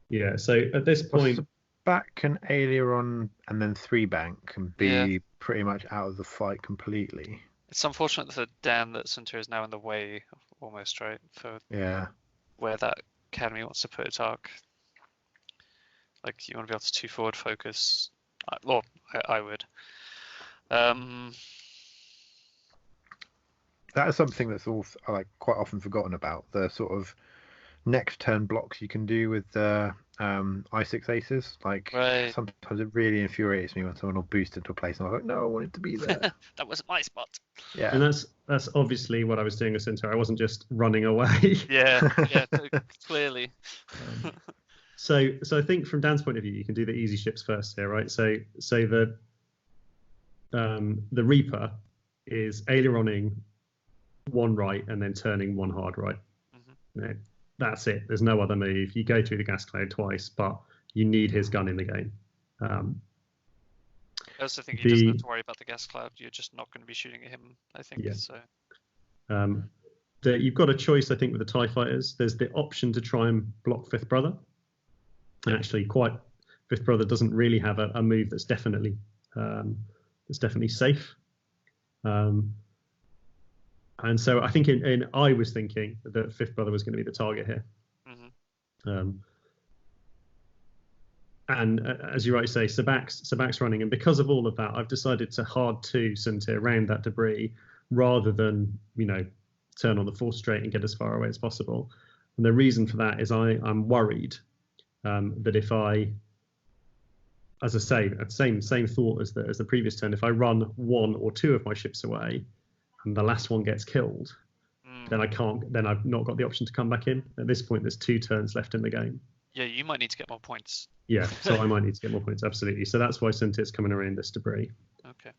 Yeah, so at this point... Back and Aileron and then 3 bank can be pretty much out of the fight completely. It's unfortunate for Dan that Suntir is now in the way, almost, right? For where that academy wants to put its arc. Like, you want to be able to 2 forward focus. Well, I would. That is something that's quite often forgotten about. The sort of next turn blocks you can do with I6 aces. Like sometimes it really infuriates me when someone will boost into a place and I'm like, no, I want it to be there. That wasn't my spot. Yeah, and that's obviously what I was doing with Centaur. I wasn't just running away. Yeah, clearly. So I think from Dan's point of view, you can do the easy ships first here, right? So the Reaper is aileroning one right and then turning one hard right. Mm-hmm. You know, that's it. There's no other move. You go through the gas cloud twice, but you need his gun in the game. I also think he doesn't have to worry about the gas cloud. You're just not going to be shooting at him, I think. Yeah. So. You've got a choice, I think, with the TIE fighters. There's the option to try and block Fifth Brother. And actually, Fifth Brother doesn't really have a move that's definitely safe. And so I think I was thinking that Fifth Brother was going to be the target here. Mm-hmm. And as you rightly say, Sabac's running, and because of all of that, I've decided to hard to Centaur around that debris rather than turn on the force straight and get as far away as possible. And the reason for that is I'm worried that if I, as I say, same thought as the previous turn, if I run one or two of my ships away and the last one gets killed, then I've not got the option to come back in. At this point, there's 2 turns left in the game. Yeah, you might need to get more points. Yeah, so I might need to get more points, absolutely. So that's why Centaur's coming around this debris. Okay.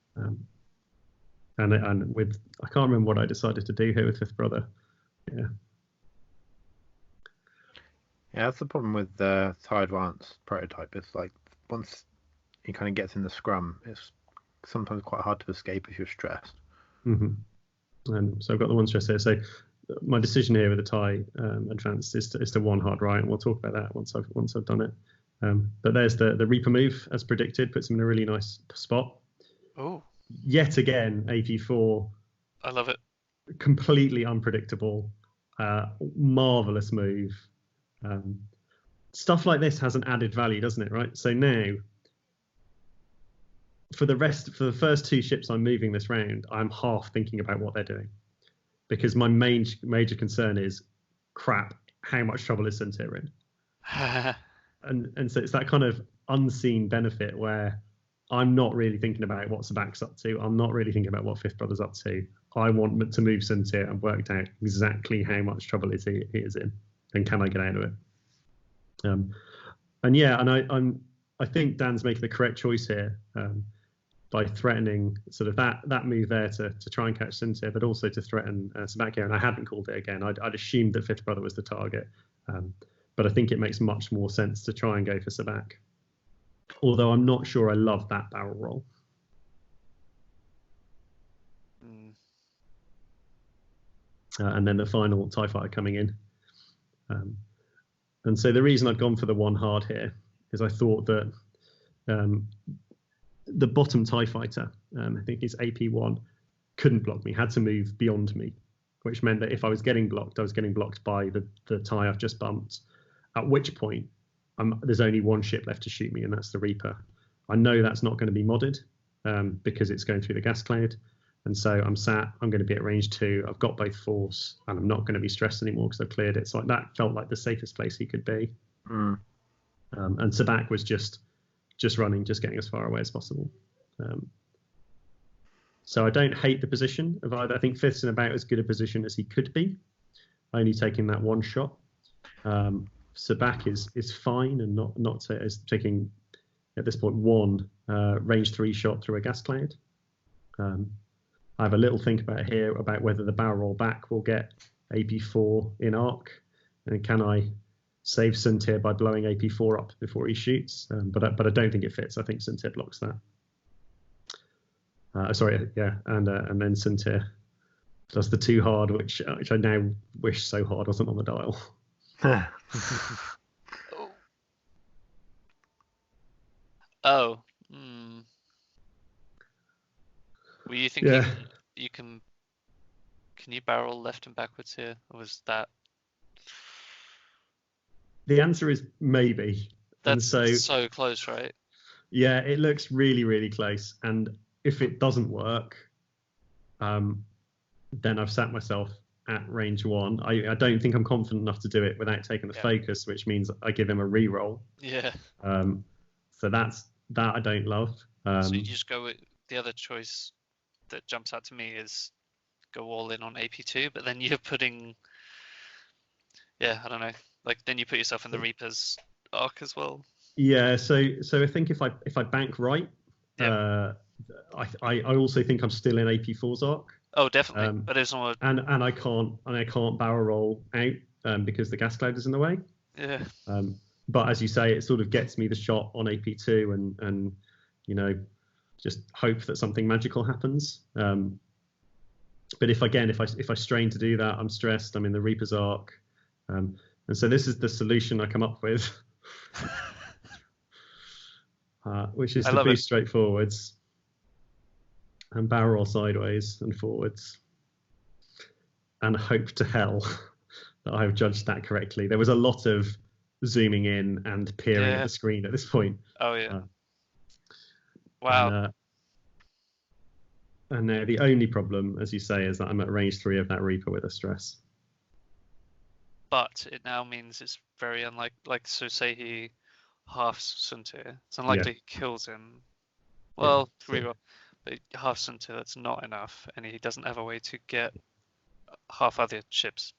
And with, I can't remember what I decided to do here with Fifth Brother. Yeah, that's the problem with the TIE Advance prototype. It's like once he kind of gets in the scrum, it's sometimes quite hard to escape if you're stressed. Mm-hmm. And so I've got the one stress here. So my decision here with the TIE Advance is to one hard right, and we'll talk about that once I've done it. But there's the Reaper move, as predicted, puts him in a really nice spot. Oh. Yet again, AP4. I love it. Completely unpredictable, marvelous move. Stuff like this has an added value, doesn't it? Right. So now, for the first 2 ships I'm moving this round, I'm half thinking about what they're doing, because my major concern is, crap, how much trouble is Centaur in? and so it's that kind of unseen benefit where I'm not really thinking about what Sabac's up to. I'm not really thinking about what Fifth Brother's up to. I want to move Centaur and worked out exactly how much trouble he is in, and can I get out of it? I think Dan's making the correct choice here by threatening sort of that move there to try and catch Centaur, but also to threaten Sabac here. And I hadn't called it again. I'd assumed that Fifth Brother was the target, but I think it makes much more sense to try and go for Sabac. Although I'm not sure I love that barrel roll. And then the final TIE fighter coming in. And so the reason I'd gone for the one hard here is I thought that the bottom TIE fighter, I think it's AP1, couldn't block me, had to move beyond me, which meant that if I was getting blocked, I was getting blocked by the TIE I've just bumped, at which point there's only one ship left to shoot me, and that's the Reaper. I know that's not going to be modded because it's going through the gas cloud. And so I'm going to be at range 2. I've got both force, and I'm not going to be stressed anymore because I've cleared it. So that felt like the safest place he could be. And Sabac was just running, just getting as far away as possible. So I don't hate the position of either. I think Fifth's in about as good a position as he could be, only taking that one shot. Sabac is fine and not as taking at this point one range 3 shot through a gas cloud. I have a little think about here about whether the barrel roll back will get AP4 in arc, and can I save Centaur by blowing AP4 up before he shoots? But I don't think it fits. I think Centaur blocks that. And then Centaur does the 2 hard, which I now wish so hard wasn't on the dial. Oh. Were you thinking you can you barrel left and backwards here? Or was that? The answer is maybe. That's so close, right? Yeah, it looks really, really close. And if it doesn't work, then I've sat myself at range 1. I don't think I'm confident enough to do it without taking the focus, which means I give him a reroll. Yeah. So that I don't love. So you just go with the other choice that jumps out to me is go all in on AP2, but then you're putting, I don't know, like then you put yourself in the Reaper's arc as well. Yeah, so I think if I bank right, I also think I'm still in AP4's arc. Oh, definitely. But it's not. And I can't barrel roll out because the gas cloud is in the way. Yeah. But as you say, it sort of gets me the shot on AP2, and just hope that something magical happens. But if I strain to do that, I'm stressed. I'm in the Reaper's arc, and so this is the solution I come up with, which is to boost straight forwards and barrel roll sideways and forwards, and hope to hell that I've judged that correctly. There was a lot of zooming in and peering at the screen at this point. Oh yeah. Wow. And now the only problem, as you say, is that I'm at range 3 of that Reaper with a stress. But it now means it's very unlikely. So say he halves Suntir, it's unlikely he kills him. Well, reroll, but half Suntir, that's not enough, and he doesn't have a way to get half other ships.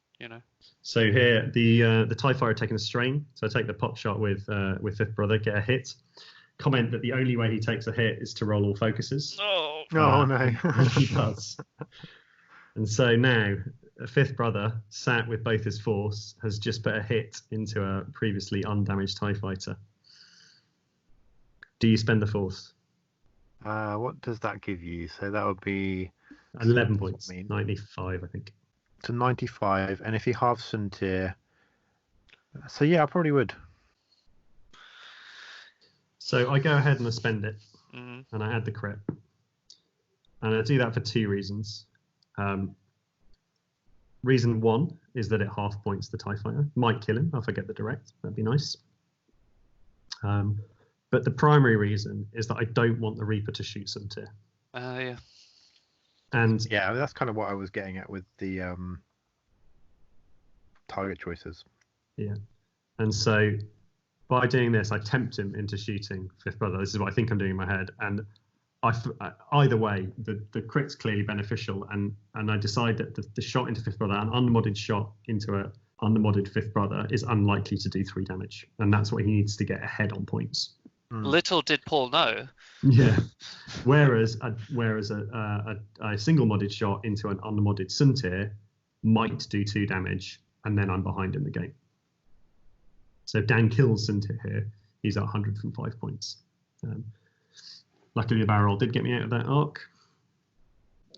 So here the TIE Fighter taking a strain. So I take the pop shot with Fifth Brother, get a hit. Comment that the only way he takes a hit is to roll all focuses. Oh no. He does. And so now Fifth Brother, sat with both his force, has just put a hit into a previously undamaged TIE Fighter. Do you spend the force? What does that give you? So that would be 11 points. 95, I think. To 95, and if he halves Suntir, so I probably would. So I go ahead and I spend it, and I add the crit, and I do that for 2 reasons. Reason 1 is that it half points the TIE Fighter. Might kill him if I get the direct. That'd be nice. But the primary reason is that I don't want the Reaper to shoot Suntir. Yeah. And that's kind of what I was getting at with the target choices. Yeah. And so by doing this, I tempt him into shooting Fifth Brother. This is what I think I'm doing in my head. And either way, the crit's clearly beneficial. And I decide that the shot into Fifth Brother, an unmodded shot into an unmodded Fifth Brother, is unlikely to do 3 damage. And that's what he needs to get ahead on points. Little did Paul know. Yeah. Whereas a single modded shot into an unmodded Suntir might do 2 damage, and then I'm behind in the game. So Dan kills Suntir here. He's at 105 points. Luckily, the barrel did get me out of that arc.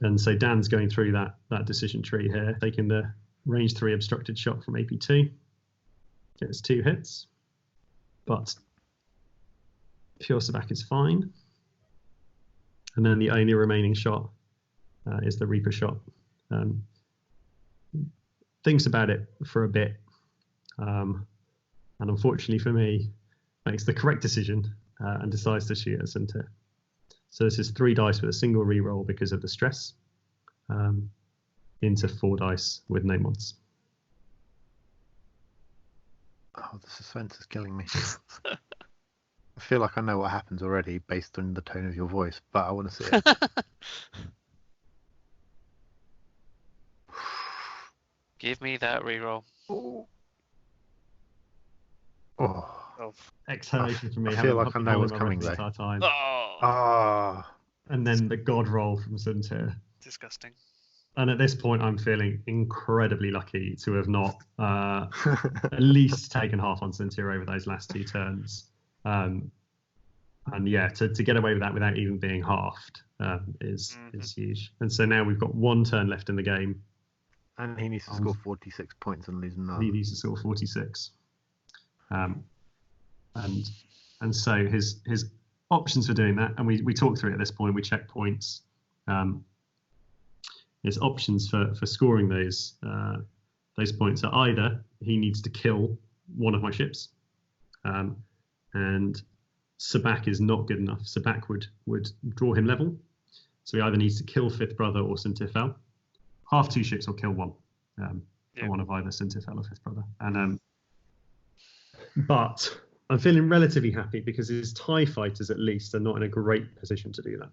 And so Dan's going through that decision tree here, taking the range 3 obstructed shot from AP2. Gets 2 hits. But pure Sabak is fine. And then the only remaining shot is the Reaper shot. Thinks about it for a bit. And unfortunately for me, makes the correct decision and decides to shoot at Suntir. So this is 3 dice with a single reroll because of the stress, into 4 dice with no mods. Oh, the suspense is killing me. I feel like I know what happens already based on the tone of your voice, but I want to see it. Give me that reroll. Oh. Exhalation for me. I feel like I know what's coming though. Time. Oh. And then the God roll from Suntir. Disgusting. And at this point, I'm feeling incredibly lucky to have not at least taken half on Suntir over those last 2 turns. And to get away with that without even being halved is huge. And so now we've got 1 turn left in the game. And he needs to score 46 points and lose none. He needs to score 46. And so his options for doing that, and we talk through it at this point, we check points. His options for scoring those points are either he needs to kill one of my ships, and Sabak is not good enough. Sabak would draw him level, so he either needs to kill Fifth Brother or Suntir fell. Half 2 ships or kill 1. for one of either Sintifel or Fifth Brother. And but I'm feeling relatively happy because his TIE fighters at least are not in a great position to do that.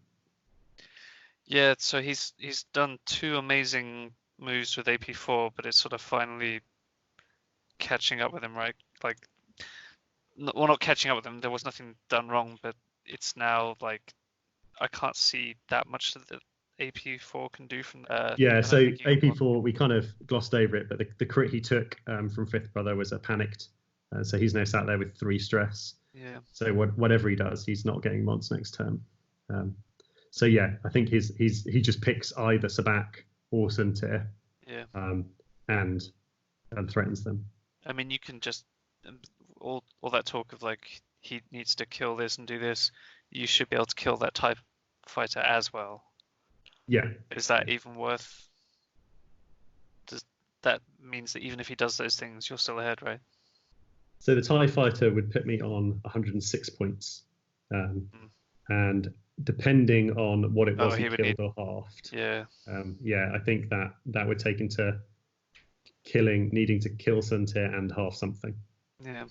Yeah, so he's done 2 amazing moves with AP4, but it's sort of finally catching up with him, right? Like, well, not catching up with him. There was nothing done wrong, but it's now like I can't see that much that the AP4 can do from. Yeah, so AP4 we kind of glossed over it, but the crit he took from Fifth Brother was a panicked, so he's now sat there with 3 stress. Yeah. So whatever he does, he's not getting mods next turn. So yeah, I think he just picks either Sabak or Suntir. Yeah. And threatens them. I mean, you can just all that talk of like he needs to kill this and do this. You should be able to kill that TIE fighter as well. Yeah. Is that even worth? That means that even if he does those things, you're still ahead, right? So the TIE fighter would put me on 106 points, and depending on what it was he killed or halved. Yeah. Yeah, I think that would take into needing to kill Suntir and half something. Yeah.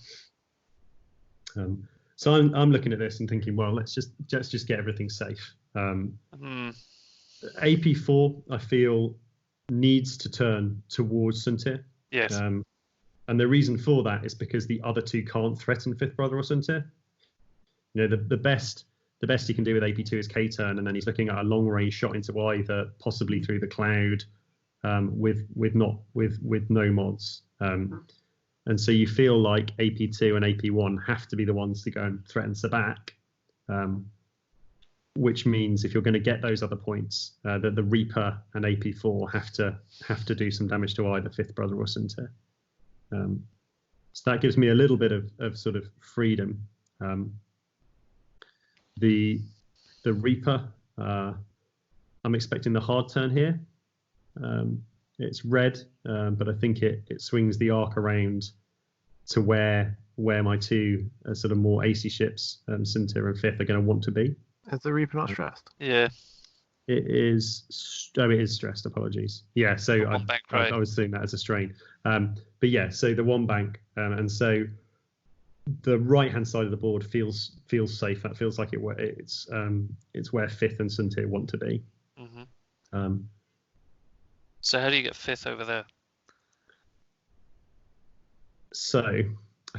So I'm looking at this and thinking, well, let's just get everything safe. AP4 I feel needs to turn towards Suntir. Yes. And the reason for that is because the other 2 can't threaten Fifth Brother or Suntir. You know, the best he can do with AP2 is K-turn, and then he's looking at a long range shot into either, possibly through the cloud, with no mods. And so you feel like AP2 and AP1 have to be the ones to go and threaten Sabak, which means if you're going to get those other points, that the Reaper and AP4 have to do some damage to either Fifth Brother or Suntir. So that gives me a little bit of sort of freedom. The Reaper, I'm expecting the hard turn here. It's red, but I think it swings the arc around to where my 2 sort of more AC ships, Suntir and Fifth, are going to want to be. Is the Reaper not stressed? Yeah. It is stressed. Apologies. Yeah, so I was seeing that as a strain. But yeah, so the 1 bank, and so the right hand side of the board feels safe. That feels like it's where Fifth and Suntir want to be. Mm-hmm. So how do you get Fifth over there? So I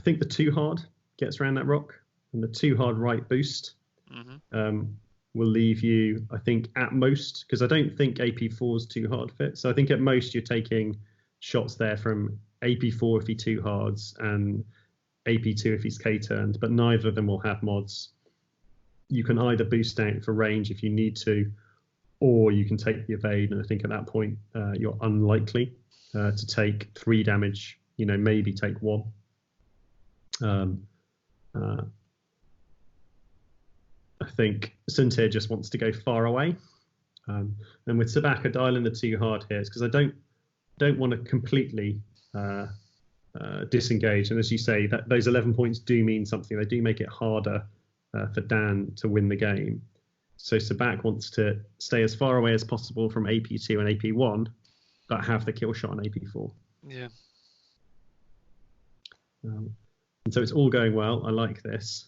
think the 2 hard gets around that rock, and the 2 hard right boost will leave you, I think, at most, because I don't think AP4 is 2 hard fit. So I think at most you're taking shots there from AP4 if he 2 hards and AP2 if he's K-turned, but neither of them will have mods. You can either boost out for range if you need to, or you can take the evade, and I think at that point you're unlikely to take 3 damage, maybe take 1. I think Suntir just wants to go far away, and with Sabak dialing the 2 hard here, because I don't want to completely disengage. And as you say, that those 11 points do mean something. They do make it harder for Dan to win the game. So Sabak wants to stay as far away as possible from AP2 and AP1, but have the kill shot on AP4. Yeah. And so it's all going well. I like this.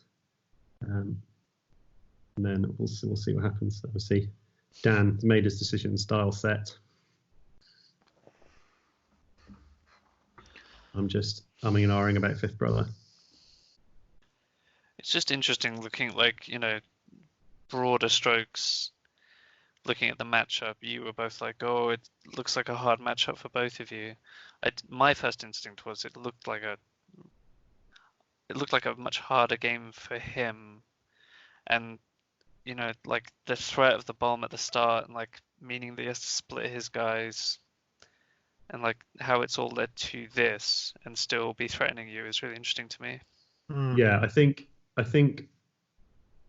And then we'll see what happens. Obviously, Dan made his decision, style set. I'm just umming and ahhing about Fifth Brother. It's just interesting looking at, broader strokes. Looking at the matchup, you were both like, oh, it looks like a hard matchup for both of you. My first instinct was it looked like a much harder game for him. And, the threat of the bomb at the start, and meaning that he has to split his guys, and how it's all led to this and still be threatening you is really interesting to me. Yeah, I think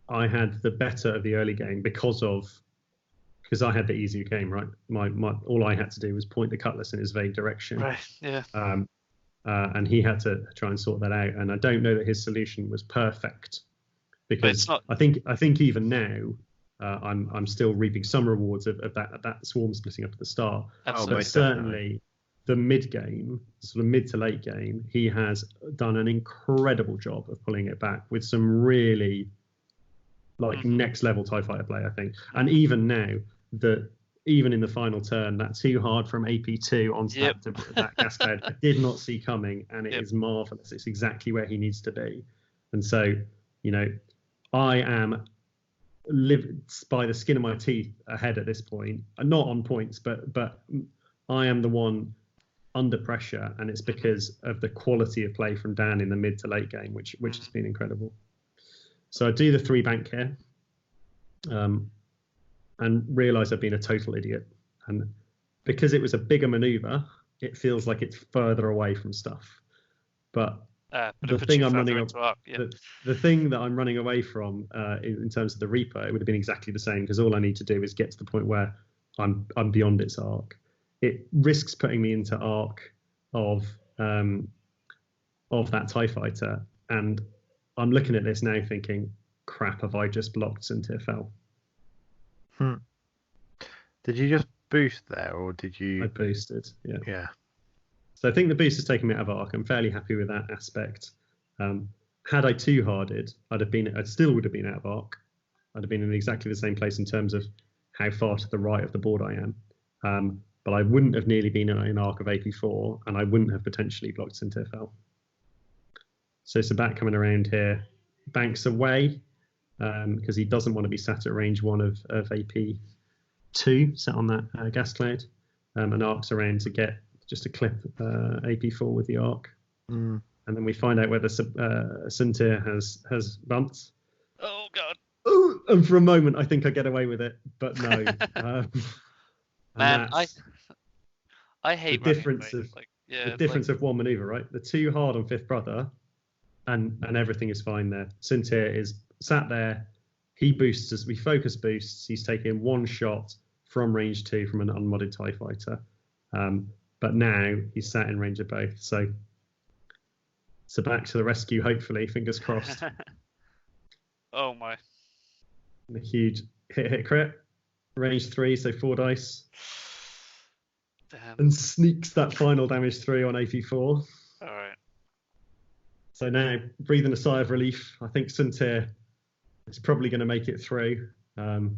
I had the better of the early game because I had the easier game, right? My all I had to do was point the cutlass in his vague direction. Right. Yeah. And he had to try and sort that out. And I don't know that his solution was perfect, because I think even now I'm still reaping some rewards of that swarm splitting up at the start. Absolutely. But certainly the mid game, sort of mid to late game, he has done an incredible job of pulling it back with some really next level TIE fighter play, I think. And even now, even in the final turn, that too hard from AP2 onto that cascade, I did not see coming, and it is marvelous. It's exactly where he needs to be. And so, I am by the skin of my teeth ahead at this point, not on points, but I am the one under pressure, and it's because of the quality of play from Dan in the mid to late game, which has been incredible. So I do the 3 bank here, and realise I've been a total idiot. And because it was a bigger manoeuvre, it feels like it's further away from stuff. But the thing I'm running the thing that I'm running away from in terms of the Reaper, it would have been exactly the same, because all I need to do is get to the point where I'm beyond its arc. It risks putting me into arc of that TIE fighter, and I'm looking at this now thinking, crap, have I just blocked Suntir Fel? Did you just boost there, or did you? I boosted, yeah. Yeah. So I think the boost has taken me out of arc. I'm fairly happy with that aspect. Had I two-harded, I still would have been out of arc. I'd have been in exactly the same place in terms of how far to the right of the board I am. But I wouldn't have nearly been in arc of AP4, and I wouldn't have potentially blocked Suntir Fel. So Sabak coming around here, banks away, because he doesn't want to be sat at range 1 of AP2, sat on that gas cloud, and arcs around to get just a clip AP4 with the arc. And then we find out whether Suntir has bumped. Oh, God. Ooh, and for a moment, I think I get away with it, but no. Man, I hate the difference of one maneuver, right? The too hard on Fifth Brother, and everything is fine there. Suntir is sat there. He boosts us. We focus boosts. He's taking 1 shot from range 2 from an unmodded TIE fighter. But now he's sat in range of both. So back to the rescue, hopefully. Fingers crossed. Oh, my. And a huge hit crit. Range 3, so 4 dice. Damn. And sneaks that final damage through on AP4. All right. So now, breathing a sigh of relief, I think Suntir is probably going to make it through. And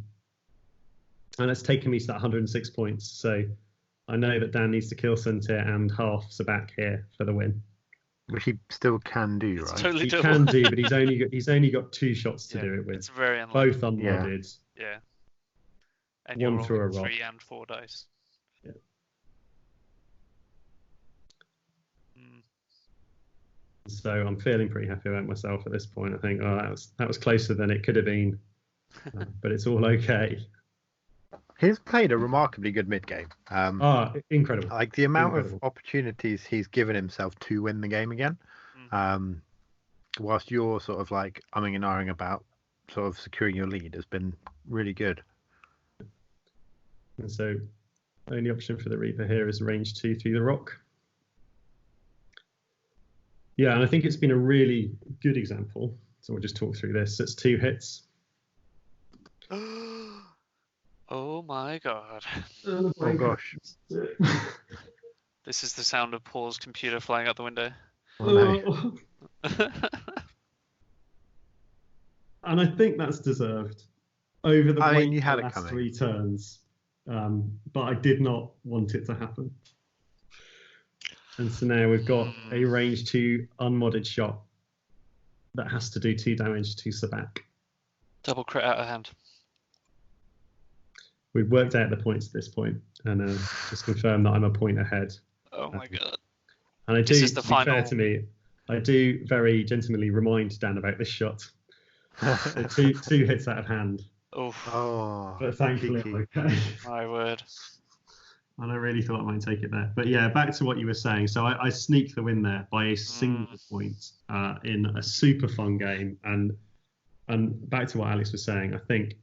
it's taken me to that 106 points. So I know that Dan needs to kill Suntir and half Sabak here for the win. Which he still can do, right? Totally he can do, but he's only got 2 shots to do it with. It's very unlikely. Both unmodded. Yeah. And One you're through a rolling rock. 3 and 4 dice. Yeah. So I'm feeling pretty happy about myself at this point. I think, that was closer than it could have been, but it's all okay. He's played a remarkably good mid game. Incredible! Like the amount of opportunities he's given himself to win the game again, whilst you're sort of like umming and ahhing about sort of securing your lead, has been really good. And so, only option for the Reaper here is range 2 through the rock. Yeah, and I think it's been a really good example. So we'll just talk through this. It's 2 hits. Oh my God. Oh gosh. This is the sound of Paul's computer flying out the window. Oh, no. And I think that's deserved over the last 3 turns. But I did not want it to happen. And so now we've got a range 2 unmodded shot that has to do 2 damage to Sabak. Double crit out of hand. We've worked out the points at this point, and just confirmed that I'm a point ahead. Oh my God. And I do, to be fair to me, I do very gentlemanly remind Dan about this shot. two hits out of hand. Oh. But thankfully, okay. My word. And I really thought I might take it there. But yeah, back to what you were saying. So I sneaked the win there by a single point in a super fun game. And back to what Alex was saying, I think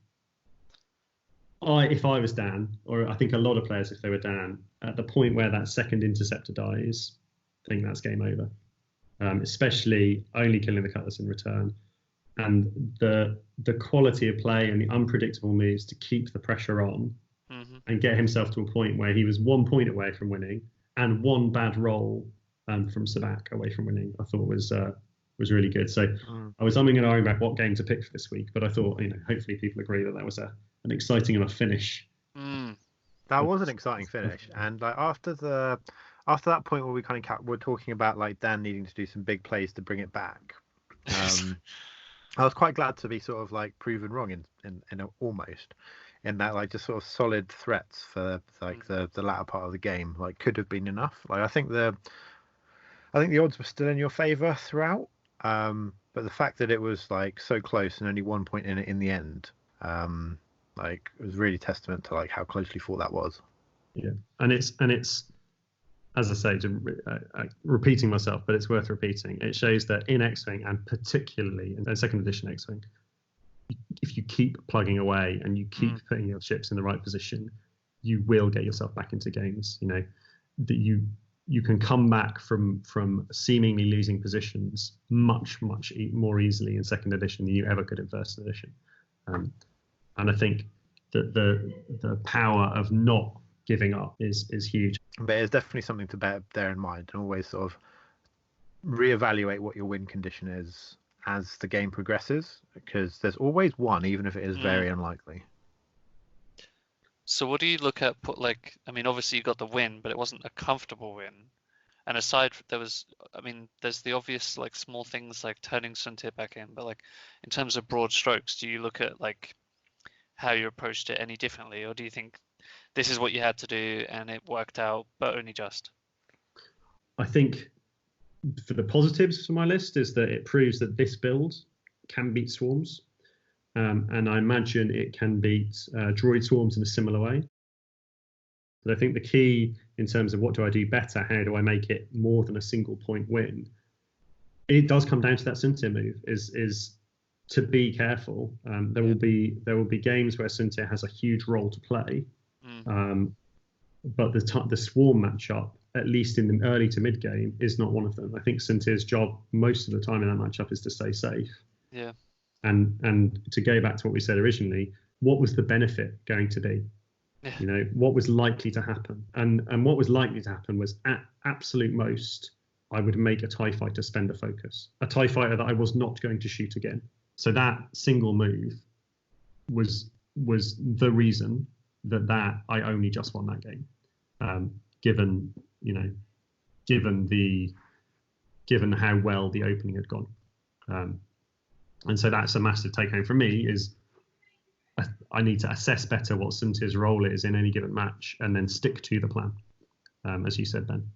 if I was Dan, or I think a lot of players, if they were Dan, at the point where that second interceptor dies, I think that's game over. Especially only killing the Cutlass in return. And the quality of play and the unpredictable moves to keep the pressure on and get himself to a point where he was 1 point away from winning and one bad roll from Sabak away from winning, I thought was really good. So I was umming and ahhing about what game to pick for this week, but I thought, hopefully people agree that was an exciting enough finish. That was an exciting finish, and like after that point where we kind of were talking about like Dan needing to do some big plays to bring it back, I was quite glad to be sort of like proven wrong in almost in that like just sort of solid threats for like the latter part of the game like could have been enough. Like I think the odds were still in your favour throughout, but the fact that it was like so close and only 1 point in it in the end, like it was really testament to like how closely fought that was. Yeah, and it's as I say, repeating myself, but it's worth repeating. It shows that in X-Wing, and particularly in second edition X-Wing, if you keep plugging away and you keep putting your ships in the right position, you will get yourself back into games. That you can come back from seemingly losing positions much more easily in second edition than you ever could in first edition. And I think that the power of not giving up is huge. But it's definitely something to bear in mind, and always sort of reevaluate what your win condition is as the game progresses, because there's always one, even if it is very unlikely. So what do you look at? Obviously you got the win, but it wasn't a comfortable win. And aside, there's the obvious like small things like turning Suntir back in, but like in terms of broad strokes, do you look at like how you approached it any differently, or do you think this is what you had to do and it worked out, but only just? I think for the positives for my list is that it proves that this build can beat swarms. And I imagine it can beat droid swarms in a similar way. But I think the key in terms of what do I do better, how do I make it more than a single point win, it does come down to that Suntir move, is to be careful. There will be games where Suntir has a huge role to play. But the swarm matchup, at least in the early to mid game, is not one of them. I think Suntir's job most of the time in that matchup is to stay safe. Yeah. And to go back to what we said originally, what was the benefit going to be? Yeah. What was likely to happen? And what was likely to happen was at absolute most, I would make a TIE fighter spend a focus, a TIE fighter that I was not going to shoot again. So that single move was the reason that I only just won that game, given how well the opening had gone. And so that's a massive take home for me, is I need to assess better what Suntir's role is in any given match and then stick to the plan, as you said, Ben.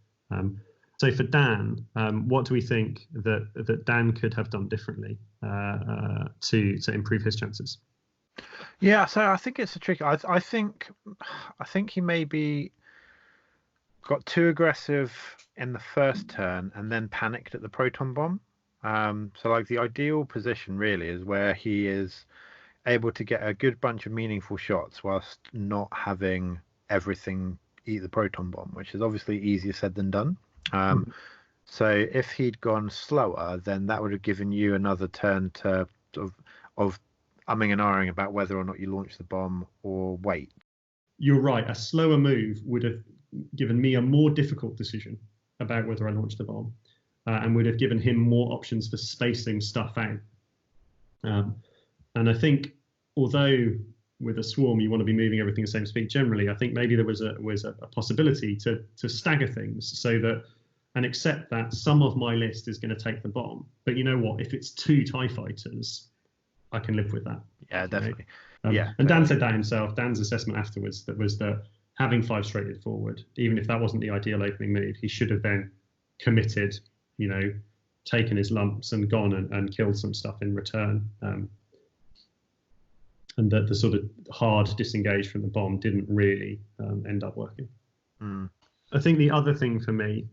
So for Dan, what do we think that Dan could have done differently to improve his chances? Yeah, so I think it's a trick. I think he maybe got too aggressive in the first turn and then panicked at the proton bomb. So like the ideal position really is where he is able to get a good bunch of meaningful shots whilst not having everything eat the proton bomb, which is obviously easier said than done. So if he'd gone slower, then that would have given you another turn to sort of umming and ahhing about whether or not you launch the bomb or wait. You're right. A slower move would have given me a more difficult decision about whether I launched the bomb, and would have given him more options for spacing stuff out. And I think, although with a swarm you want to be moving everything at the same speed generally, I think maybe there was a possibility to stagger things so that, and accept that some of my list is going to take the bomb. But you know what? If it's 2 TIE fighters, I can live with that. Yeah, definitely. And Dan said that himself. Dan's assessment afterwards was that having 5 straighted forward, even if that wasn't the ideal opening move, he should have then committed, taken his lumps and gone and killed some stuff in return. And that the sort of hard disengage from the bomb didn't really end up working. I think the other thing for me,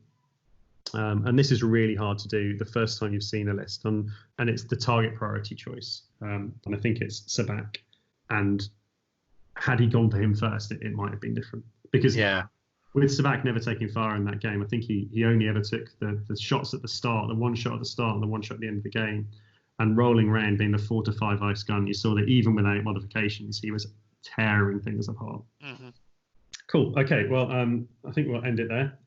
and this is really hard to do the first time you've seen a list, and it's the target priority choice. And I think it's Sabak. And had he gone for him first, it might have been different. Because with Sabak never taking fire in that game, I think he only ever took the shots at the start, the one shot at the start and the one shot at the end of the game. And rolling round being the 4 to 5 ice gun, you saw that even without modifications, he was tearing things apart. Cool. Okay. Well, I think we'll end it there.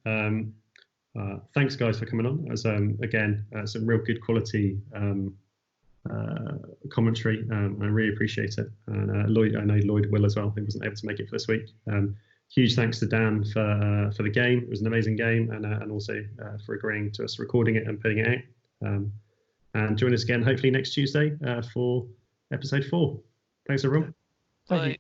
Thanks, guys, for coming on. As again, some real good quality commentary. I really appreciate it. And Lloyd, I know Lloyd will as well. He wasn't able to make it for this week. Huge thanks to Dan for the game. It was an amazing game, and also for agreeing to us recording it and putting it out. And join us again hopefully next Tuesday for episode 4. Thanks everyone. Bye.